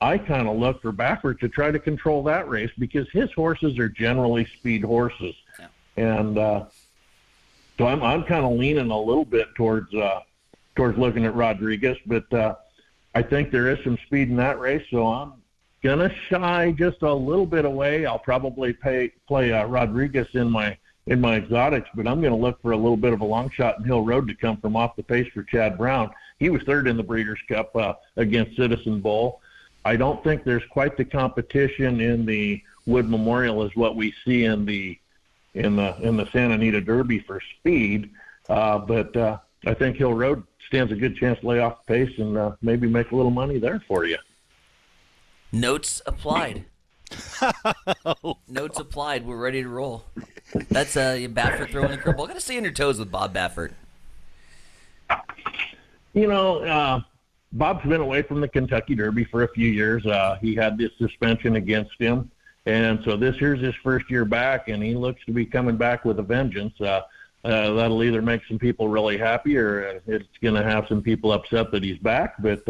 I kind of look for Baffert to try to control that race because his horses are generally speed horses. Yeah. And so I'm kind of leaning a little bit towards looking at Rodriguez, but I think there is some speed in that race, so I'm going to shy just a little bit away. I'll probably play Rodriguez in my exotics, but I'm going to look for a little bit of a long shot in Hill Road to come from off the pace for Chad Brown. He was third in the Breeders' Cup against Citizen Bowl. I don't think there's quite the competition in the Wood Memorial as what we see in the Santa Anita Derby for speed, but I think Hill Road stands a good chance to lay off the pace and maybe make a little money there for you. Notes applied. Notes applied. We're ready to roll. That's Baffert throwing the curveball. Got to stay on your toes with Bob Baffert. Bob's been away from the Kentucky Derby for a few years. He had this suspension against him, and so this here's his first year back, and he looks to be coming back with a vengeance. That'll either make some people really happy or it's going to have some people upset that he's back. But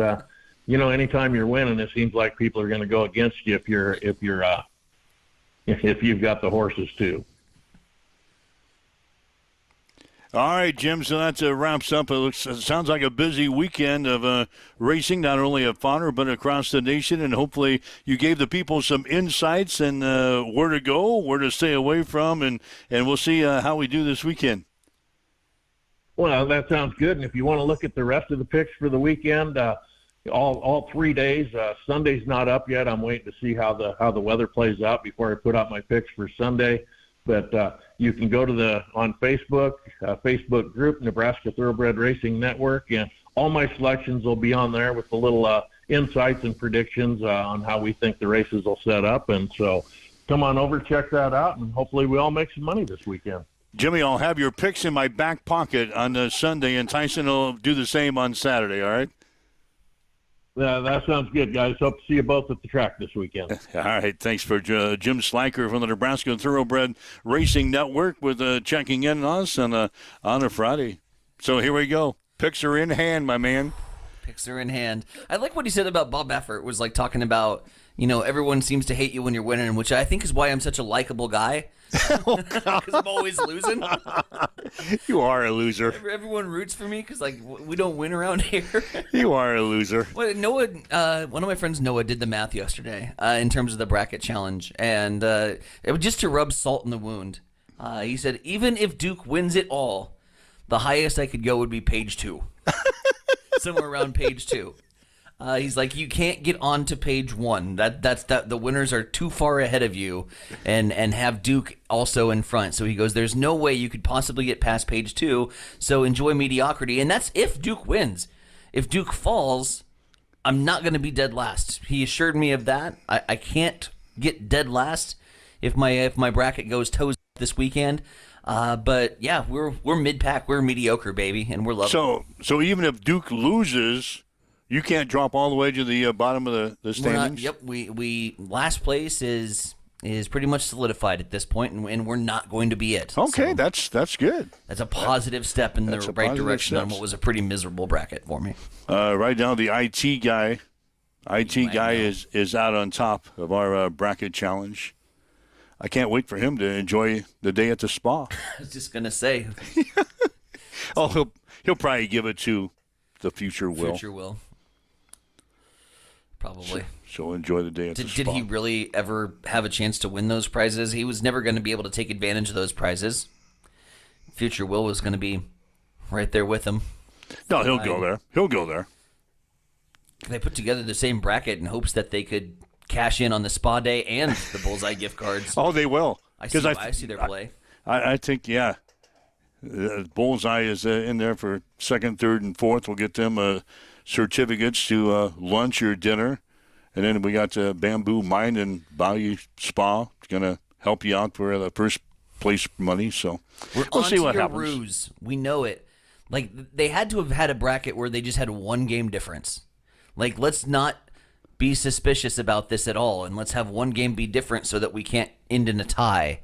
anytime you're winning, it seems like people are going to go against you if you're if you've got the horses too. All right, Jim, so that wraps up. It sounds like a busy weekend of racing, not only at Fodder, but across the nation. And hopefully you gave the people some insights and where to go, where to stay away from, and we'll see how we do this weekend. Well, that sounds good. And if you want to look at the rest of the picks for the weekend, all 3 days, Sunday's not up yet. I'm waiting to see how the weather plays out before I put out my picks for Sunday. But you can go to on Facebook, Facebook group, Nebraska Thoroughbred Racing Network, and all my selections will be on there with the little insights and predictions on how we think the races will set up. And so come on over, check that out, and hopefully we all make some money this weekend. Jimmy, I'll have your picks in my back pocket on Sunday, and Tyson will do the same on Saturday, all right? That sounds good, guys. Hope to see you both at the track this weekend. All right. Thanks for Jim Slacker from the Nebraska Thoroughbred Racing Network with checking in on us on a Friday. So here we go. Picks are in hand, my man. Picks are in hand. I like what he said about Bob Baffert, was like talking about, everyone seems to hate you when you're winning, which I think is why I'm such a likable guy. Because I'm always losing. You are a loser. Everyone roots for me because we don't win around here. You are a loser. Well, Noah, one of my friends, Noah, did the math yesterday in terms of the bracket challenge, and it was just to rub salt in the wound. He said, even if Duke wins it all, the highest I could go would be page 2, somewhere around page 2. He's like, you can't get on to page 1. That's the winners are too far ahead of you, and have Duke also in front. So he goes, there's no way you could possibly get past page 2. So enjoy mediocrity, and that's if Duke wins. If Duke falls, I'm not going to be dead last. He assured me of that. I can't get dead last if my bracket goes toes this weekend. But yeah, we're mid pack, we're mediocre, baby, and we're loving it. So even if Duke loses, you can't drop all the way to the bottom of the standings? We last place is pretty much solidified at this point, and we're not going to be it. Okay, so that's good. That's a positive step in the right direction on what was a pretty miserable bracket for me. Right now, the IT guy is out on top of our bracket challenge. I can't wait for him to enjoy the day at the spa. I was just gonna say. Oh, he'll probably give it to the future Will. Future Will. Probably. So enjoy the day at the spa. Did he really ever have a chance to win those prizes? He was never going to be able to take advantage of those prizes. Future Will was going to be right there with him. No, he'll go there. He'll go there. They put together the same bracket in hopes that they could cash in on the spa day and the Bullseye gift cards. Oh, they will. I see their play. I think, yeah. Bullseye is in there for second, third, and fourth. We'll get them certificates to lunch or dinner. And then we got Bamboo Mine and Bayou Spa. It's going to help you out for the first place money. So we'll see what happens. Ruse. We know it. Like, they had to have had a bracket where they just had one game difference. Like, let's not be suspicious about this at all, and let's have one game be different so that we can't end in a tie.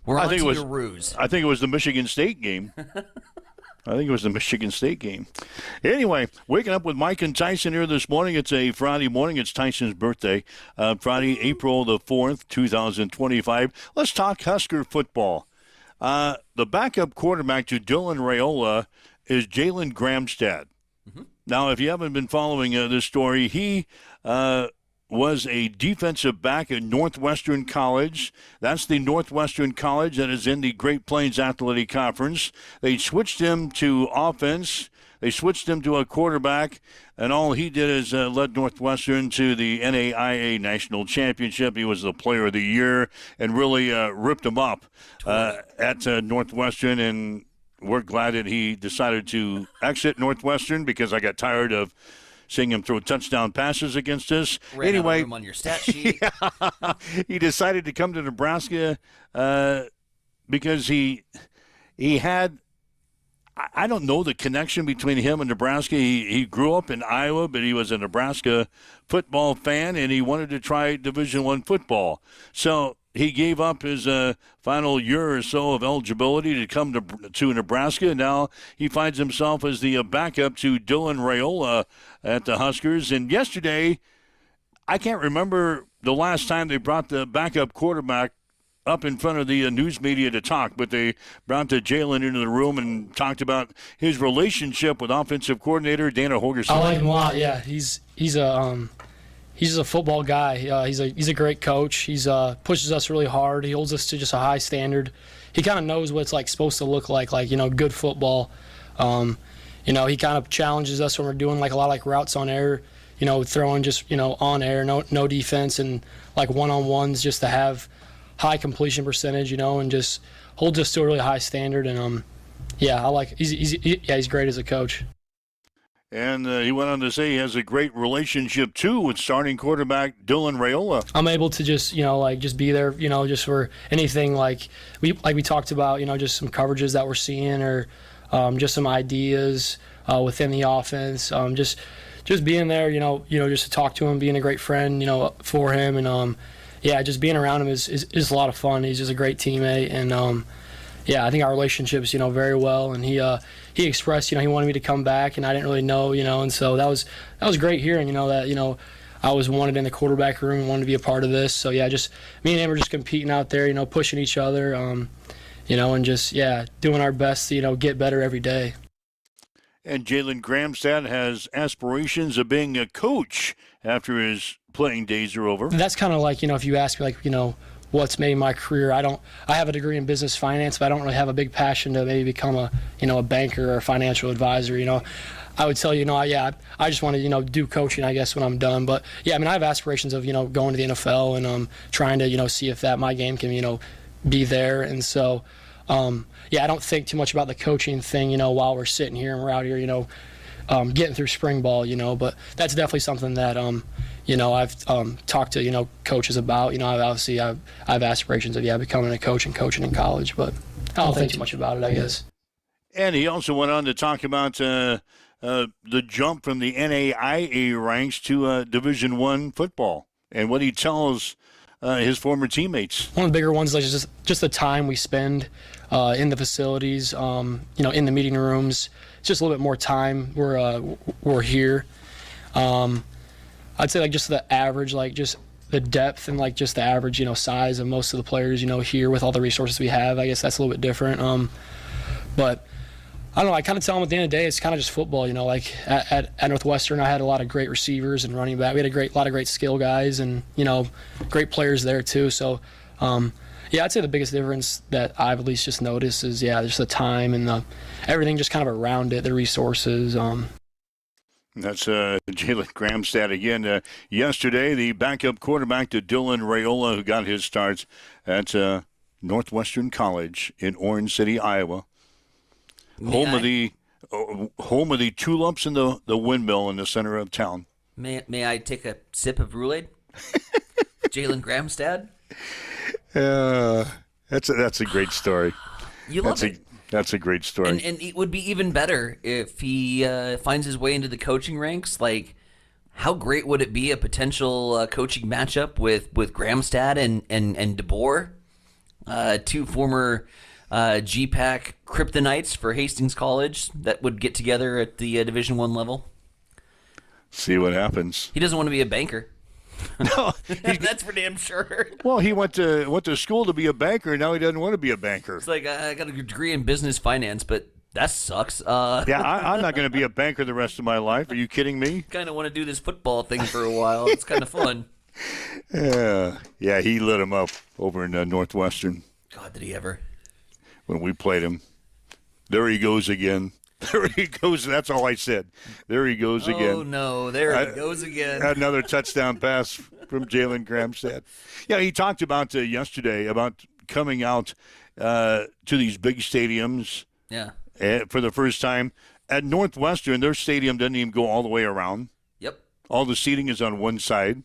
We're on to your ruse. I think it was the Michigan State game. Anyway, waking up with Mike and Tyson here this morning. It's a Friday morning. It's Tyson's birthday. Friday, April the 4th, 2025. Let's talk Husker football. The backup quarterback to Dylan Raiola is Jalen Gramstad. Mm-hmm. Now, if you haven't been following this story, he was a defensive back at Northwestern College. That's the Northwestern College that is in the Great Plains Athletic Conference. They switched him to offense. They switched him to a quarterback, and all he did is led Northwestern to the NAIA National Championship. He was the Player of the Year and really ripped him up at Northwestern, and we're glad that he decided to exit Northwestern because I got tired of seeing him throw touchdown passes against us. Anyway, on your stat sheet. He decided to come to Nebraska because he had, I don't know the connection between him and Nebraska. He grew up in Iowa, but he was a Nebraska football fan, and he wanted to try Division I football. So he gave up his final year or so of eligibility to come to Nebraska. Now he finds himself as the backup to Dylan Raiola at the Huskers. And yesterday, I can't remember the last time they brought the backup quarterback up in front of the news media to talk, but they brought Jalen into the room and talked about his relationship with offensive coordinator Dana Holgorsen. I like him a lot. Yeah, he's just a football guy. He's a great coach. He's pushes us really hard. He holds us to just a high standard. He kind of knows what it's like supposed to look like good football. He kind of challenges us when we're doing like a lot of like routes on air. Throwing just on air, no defense, and like one-on-ones just to have high completion percentage, and just holds us to a really high standard. And he's great as a coach. And he went on to say he has a great relationship too with starting quarterback Dylan Raiola. I'm able to just just be there, just for anything like we talked about, just some coverages that we're seeing or just some ideas within the offense. Just being there, just to talk to him, being a great friend, for him, and just being around him is a lot of fun. He's just a great teammate, and I think our relationship's very well. And he expressed he wanted me to come back, and I didn't really know, and so that was great hearing that I was wanted in the quarterback room and wanted to be a part of this. So just me and him were just competing out there, pushing each other, and just doing our best to get better every day. And Jalen Gramstad has aspirations of being a coach after his playing days are over. That's kind of like, if you ask me, what's made my career, I have a degree in business finance, but I don't really have a big passion to maybe become a banker or a financial advisor. I would tell you, I just want to, do coaching, I guess, when I'm done. But, I have aspirations of, going to the NFL and trying to, see if that my game can, be there. And so, I don't think too much about the coaching thing, while we're sitting here and we're out here, getting through spring ball, but that's definitely something that, I've talked to, coaches about. I have aspirations of, becoming a coach and coaching in college, but I don't think too much about it, I guess. And he also went on to talk about the jump from the NAIA ranks to Division I football and what he tells his former teammates. One of the bigger ones is just the time we spend in the facilities, in the meeting rooms. It's just a little bit more time we're here. I'd say just the average, just the depth and just the average, size of most of the players, here with all the resources we have. I guess that's a little bit different. But I don't know. I kind of tell them at the end of the day, it's kind of just football. At Northwestern, I had a lot of great receivers and running back. We had a lot of great skill guys and great players there too. So, I'd say the biggest difference that I've at least just noticed is just the time and everything just kind of around it, the resources. That's Jalen Gramstad again. Yesterday, the backup quarterback to Dylan Raiola, who got his starts at Northwestern College in Orange City, Iowa. Home of the tulips and the windmill in the center of town. May I take a sip of Roulade? Jalen Gramstad? That's a great story. You love it. That's a great story. And it would be even better if he finds his way into the coaching ranks. How great would it be a potential coaching matchup with Gramstad and DeBoer, two former GPAC kryptonites for Hastings College that would get together at the Division I level? See what happens. He doesn't want to be a banker. No, that's for damn sure. Well, he went to school to be a banker. Now he doesn't want to be a banker. It's like, I got a degree in business finance, but that sucks. I'm not going to be a banker the rest of my life. Are you kidding me? Kind of want to do this football thing for a while. It's kind of fun. Yeah, he lit him up over in Northwestern. God, did he ever? When we played him. There he goes again. There he goes. That's all I said. There he goes again. Oh, no. There he goes again. Another touchdown pass from Jalen Gramstad. Yeah, he talked about yesterday about coming out to these big stadiums for the first time. At Northwestern, their stadium doesn't even go all the way around. Yep. All the seating is on one side.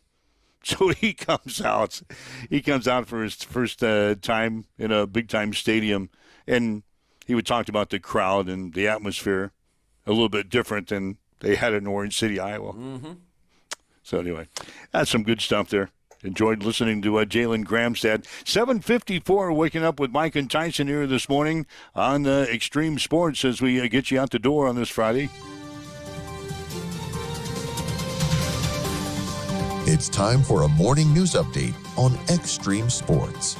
So he comes out. He comes out for his first time in a big-time stadium, and he would talk about the crowd and the atmosphere a little bit different than they had in Orange City, Iowa. Mm-hmm. So anyway, that's some good stuff there. Enjoyed listening to Jalen Gramstad. 7:54, waking up with Mike and Tyson here this morning on Extreme Sports as we get you out the door on this Friday. It's time for a morning news update on Extreme Sports.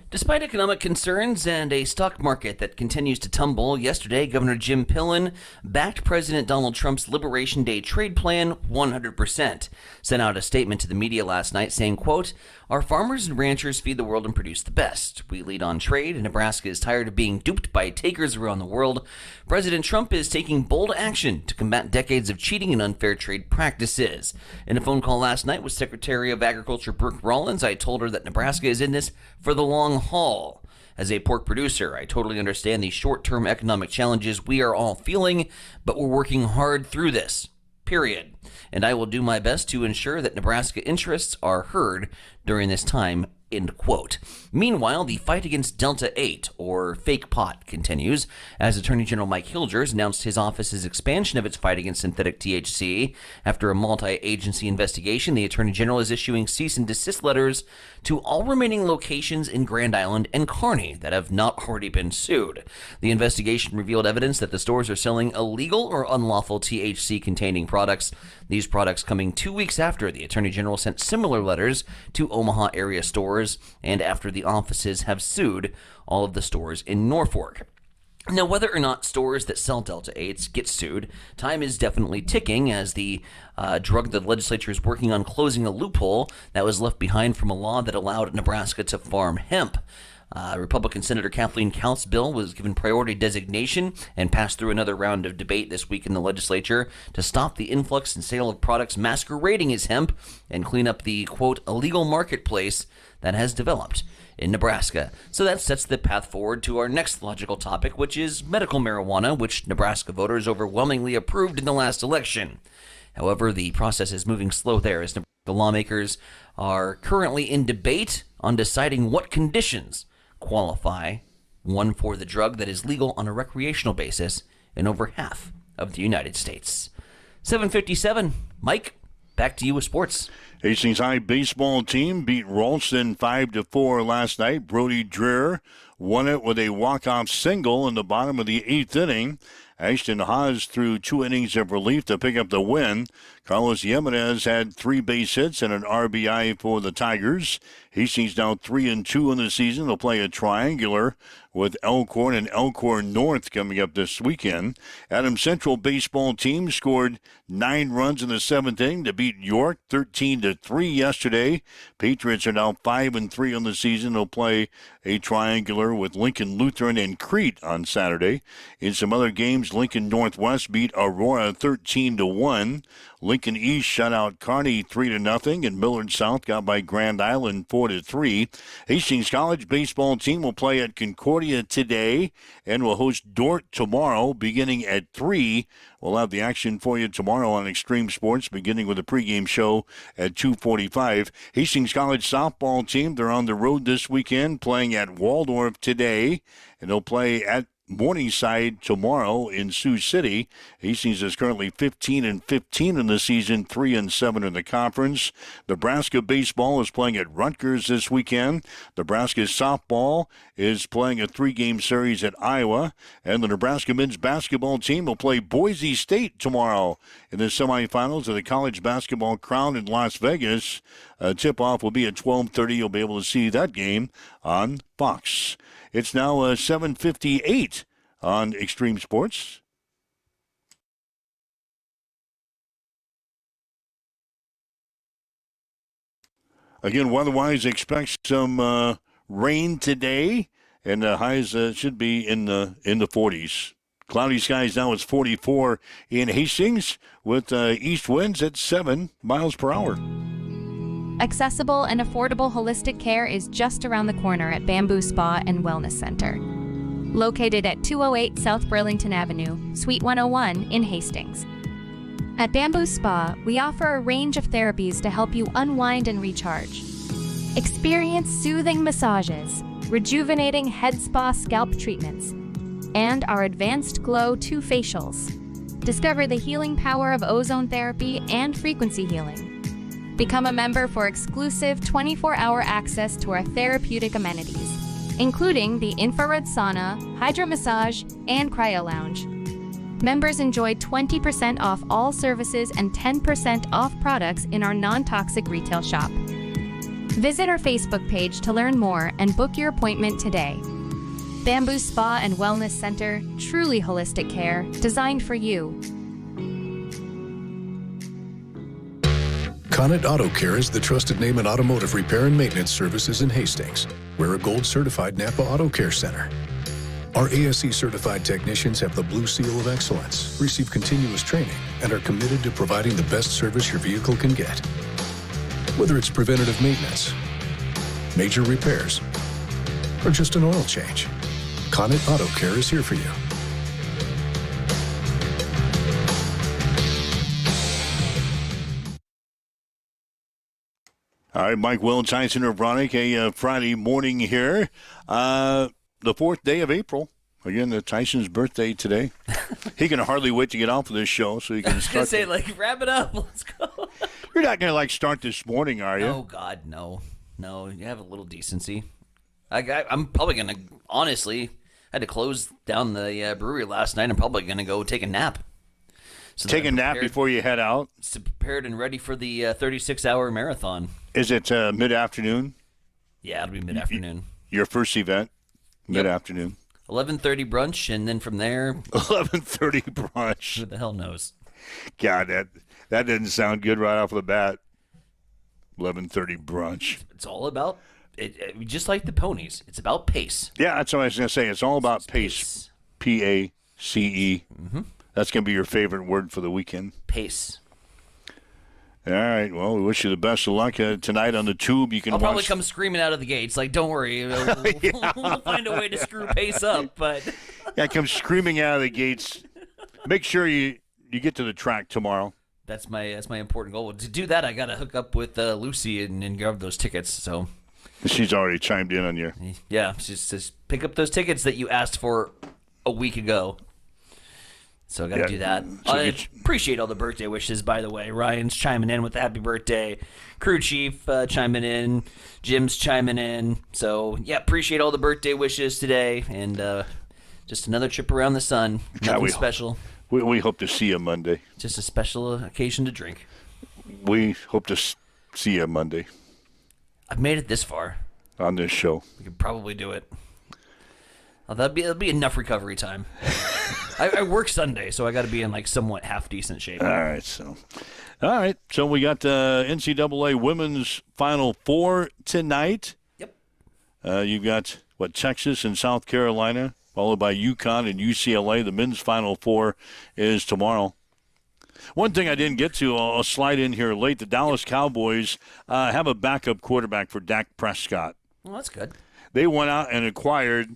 Despite economic concerns and a stock market that continues to tumble, yesterday Governor Jim Pillen backed President Donald Trump's Liberation Day trade plan 100%. Sent out a statement to the media last night saying, quote, "Our farmers and ranchers feed the world and produce the best. We lead on trade, and Nebraska is tired of being duped by takers around the world. President Trump is taking bold action to combat decades of cheating and unfair trade practices." In a phone call last night with Secretary of Agriculture Brooke Rollins, I told her that Nebraska is in this for the long haul. As a pork producer, I totally understand the short-term economic challenges we are all feeling, but we're working hard through this. Period. And I will do my best to ensure that Nebraska interests are heard during this time, end quote. Meanwhile, the fight against Delta 8, or fake pot, continues, as Attorney General Mike Hilgers announced his office's expansion of its fight against synthetic THC. After a multi-agency investigation, the Attorney General is issuing cease and desist letters to all remaining locations in Grand Island and Kearney that have not already been sued. The investigation revealed evidence that the stores are selling illegal or unlawful THC-containing products. These products coming 2 weeks after the Attorney General sent similar letters to Omaha area stores and after the offices have sued all of the stores in Norfolk. Now, whether or not stores that sell Delta 8s get sued, time is definitely ticking as the the legislature is working on closing a loophole that was left behind from a law that allowed Nebraska to farm hemp. Republican Senator Kathleen Kautz's bill was given priority designation and passed through another round of debate this week in the legislature to stop the influx and sale of products masquerading as hemp and clean up the, quote, illegal marketplace that has developed in Nebraska. So that sets the path forward to our next logical topic, which is medical marijuana, which Nebraska voters overwhelmingly approved in the last election. However, the process is moving slow there as the lawmakers are currently in debate on deciding what conditions qualify one for the drug that is legal on a recreational basis in over half of the United States. 7:57. Mike, back to you with sports. Hastings High baseball team beat Ralston 5-4 last night. Brody Dreher won it with a walk-off single in the bottom of the 8th inning. Ashton Haas threw 2 innings of relief to pick up the win. Carlos Jimenez had 3 base hits and an RBI for the Tigers. Hastings now 3-2 in the season. They'll play a triangular with Elkhorn and Elkhorn North coming up this weekend. Adams Central baseball team scored 9 runs in the 7th inning to beat York 13-3 yesterday. Patriots are now 5-3 on the season. They'll play a triangular with Lincoln Lutheran and Crete on Saturday. In some other games, Lincoln Northwest beat Aurora 13-1. Lincoln East shut out Kearney 3-0, and Millard South got by Grand Island 4-3. Hastings College baseball team will play at Concordia today and will host Dordt tomorrow beginning at 3. We'll have the action for you tomorrow on Extreme Sports, beginning with a pregame show at 2:45. Hastings College softball team, they're on the road this weekend, playing at Waldorf today, and they'll play at Morningside tomorrow in Sioux City. Hastings is currently 15-15 in the season, 3-7 in the conference. Nebraska baseball is playing at Rutgers this weekend. Nebraska softball is playing a 3-game series at Iowa, and the Nebraska men's basketball team will play Boise State tomorrow in the semifinals of the College Basketball Crown in Las Vegas. Tip-off will be at 12:30. You'll be able to see that game on Fox. It's now 7:58 on Extreme Sports. Again, weather-wise, expect some rain today, and the highs should be in the 40s. Cloudy skies now. It's 44 in Hastings with east winds at 7 miles per hour. Accessible and affordable holistic care is just around the corner at Bamboo Spa and Wellness Center. Located at 208 South Burlington Avenue, Suite 101 in Hastings. At Bamboo Spa, we offer a range of therapies to help you unwind and recharge. Experience soothing massages, rejuvenating head spa scalp treatments, and our Advanced Glow 2 facials. Discover the healing power of ozone therapy and frequency healing. Become a member for exclusive 24-hour access to our therapeutic amenities, including the infrared sauna, hydro massage, and cryo lounge. Members enjoy 20% off all services and 10% off products in our non-toxic retail shop. Visit our Facebook page to learn more and book your appointment today. Bamboo Spa and Wellness Center, truly holistic care, designed for you. Connet Auto Care is the trusted name in automotive repair and maintenance services in Hastings. We're a gold-certified Napa Auto Care Center. Our ASE-certified technicians have the Blue Seal of Excellence, receive continuous training, and are committed to providing the best service your vehicle can get. Whether it's preventative maintenance, major repairs, or just an oil change, Connet Auto Care is here for you. All right, Mike Welch, Tyson O'Bronick, a Friday morning here. The 4th day of April. Again, Tyson's birthday today. He can hardly wait to get off of this show so he can start. Wrap it up. Let's go. You're not going to, start this morning, are you? Oh, God, no. No, you have a little decency. I'm probably going to, honestly, I had to close down the brewery last night. I'm probably going to go take a nap. So take a nap before you head out? Prepared and ready for the 36-hour marathon. Is it mid-afternoon? Yeah, it'll be mid-afternoon. Your first event? Mid-afternoon. 11:30 brunch, and then from there... 11:30 brunch. Who the hell knows? God, that didn't sound good right off the bat. 11:30 brunch. It's all about... just like the ponies. It's about pace. Yeah, that's what I was going to say. It's all about pace. P-A-C-E. Mm-hmm. That's going to be your favorite word for the weekend. Pace. All right. Well, we wish you the best of luck tonight on the tube. You can. I'll probably come screaming out of the gates. Don't worry, we'll find a way to screw pace up. But yeah, come screaming out of the gates. Make sure you get to the track tomorrow. That's my important goal. To do that, I got to hook up with Lucy and grab those tickets. So she's already chimed in on you. Yeah, she says pick up those tickets that you asked for a week ago. So I got to do that. So I appreciate all the birthday wishes, by the way. Ryan's chiming in with the happy birthday. Crew chief chiming in. Jim's chiming in. So, yeah, appreciate all the birthday wishes today. And just another trip around the sun. Nothing special. We hope to see you Monday. Just a special occasion to drink. We hope to see you Monday. I've made it this far. On this show. We could probably do it. Oh, that'll be enough recovery time. I work Sunday, so I got to be in somewhat half decent shape. All right, so we got NCAA Women's Final Four tonight. Yep. You've got Texas and South Carolina, followed by UConn and UCLA. The men's Final Four is tomorrow. One thing I didn't get to, I'll slide in here late. The Dallas Cowboys have a backup quarterback for Dak Prescott. Well, that's good. They went out and acquired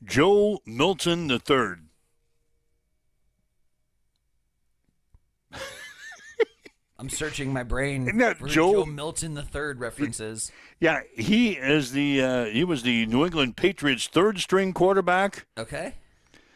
Joe Milton III. I'm searching my brain for Joe Milton III references. Yeah, he was the New England Patriots' third-string quarterback. Okay.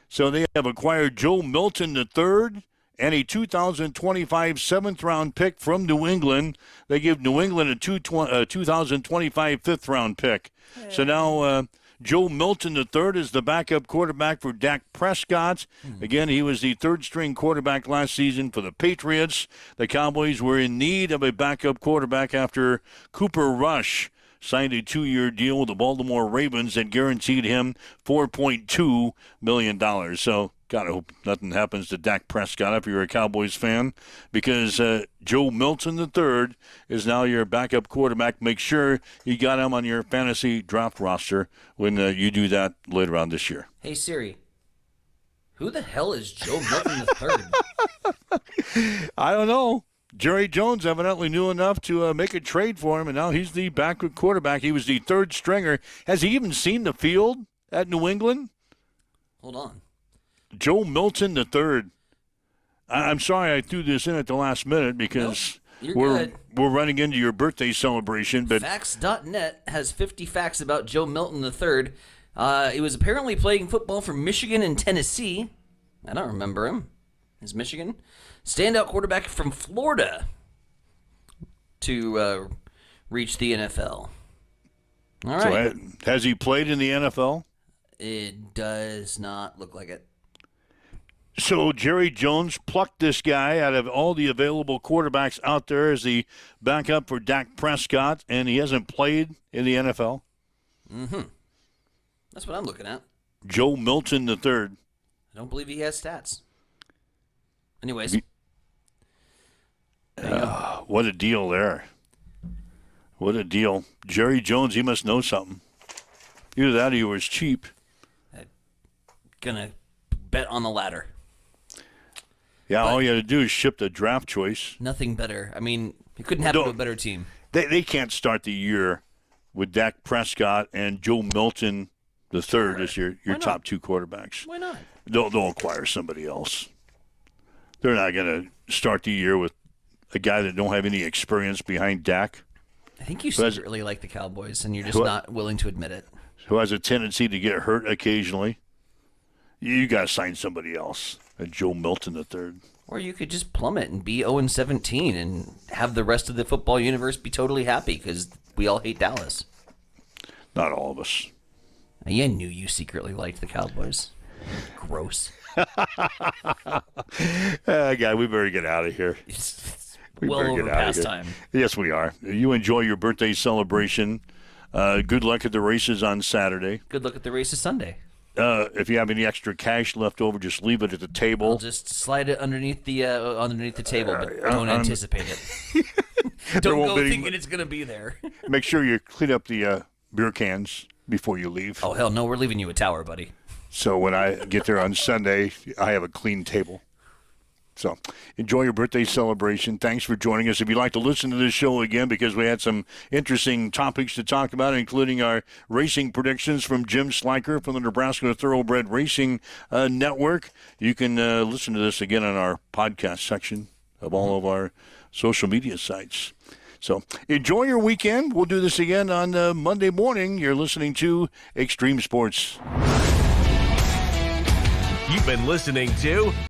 So they have acquired Joe Milton III and a 2025 seventh-round pick from New England. They give New England a 2025 fifth-round pick. Yeah. So now Joe Milton III is the backup quarterback for Dak Prescott. Again, he was the third-string quarterback last season for the Patriots. The Cowboys were in need of a backup quarterback after Cooper Rush signed a 2-year deal with the Baltimore Ravens that guaranteed him $4.2 million. So, God, I hope nothing happens to Dak Prescott if you're a Cowboys fan, because Joe Milton III is now your backup quarterback. Make sure you got him on your fantasy draft roster when you do that later on this year. Hey, Siri, who the hell is Joe Milton III? I don't know. Jerry Jones evidently knew enough to make a trade for him, and now he's the backup quarterback. He was the third stringer. Has he even seen the field at New England? Hold on. Joe Milton III. I'm sorry I threw this in at the last minute because we're running into your birthday celebration. But Facts.net has 50 facts about Joe Milton III. He was apparently playing football for Michigan and Tennessee. I don't remember him. Is Michigan? Standout quarterback from Florida to reach the NFL. All right. So has he played in the NFL? It does not look like it. So Jerry Jones plucked this guy out of all the available quarterbacks out there as the backup for Dak Prescott, and he hasn't played in the NFL. Mm-hmm. That's what I'm looking at. Joe Milton III. I don't believe he has stats. Anyways. What a deal there. What a deal. Jerry Jones, he must know something. Either that or he was cheap. Gonna bet on the latter. Yeah, all you had to do is ship the draft choice. Nothing better. I mean, you couldn't happen to a better team. They can't start the year with Dak Prescott and Joe Milton III as your top two quarterbacks. Why not? They'll acquire somebody else. They're not going to start the year with a guy that don't have any experience behind Dak. I think you secretly like the Cowboys, and you're just not willing to admit it. Who has a tendency to get hurt occasionally. You got to sign somebody else. Joe Milton III. Or you could just plummet and be 0-17 and have the rest of the football universe be totally happy because we all hate Dallas. Not all of us. I knew you secretly liked the Cowboys. Gross. Guy, we better get out of here. Well over past time. Yes, we are. You enjoy your birthday celebration. Good luck at the races on Saturday. Good luck at the races Sunday. If you have any extra cash left over, just leave it at the table. I'll just slide it underneath the table, but don't anticipate it. Don't go thinking it's going to be there. Make sure you clean up the beer cans before you leave. Oh, hell no, we're leaving you a tower, buddy. So when I get there on Sunday, I have a clean table. So enjoy your birthday celebration. Thanks for joining us. If you'd like to listen to this show again, because we had some interesting topics to talk about, including our racing predictions from Jim Sliker from the Nebraska Thoroughbred Racing Network, you can listen to this again on our podcast section of all of our social media sites. So enjoy your weekend. We'll do this again on Monday morning. You're listening to Extreme Sports. You've been listening to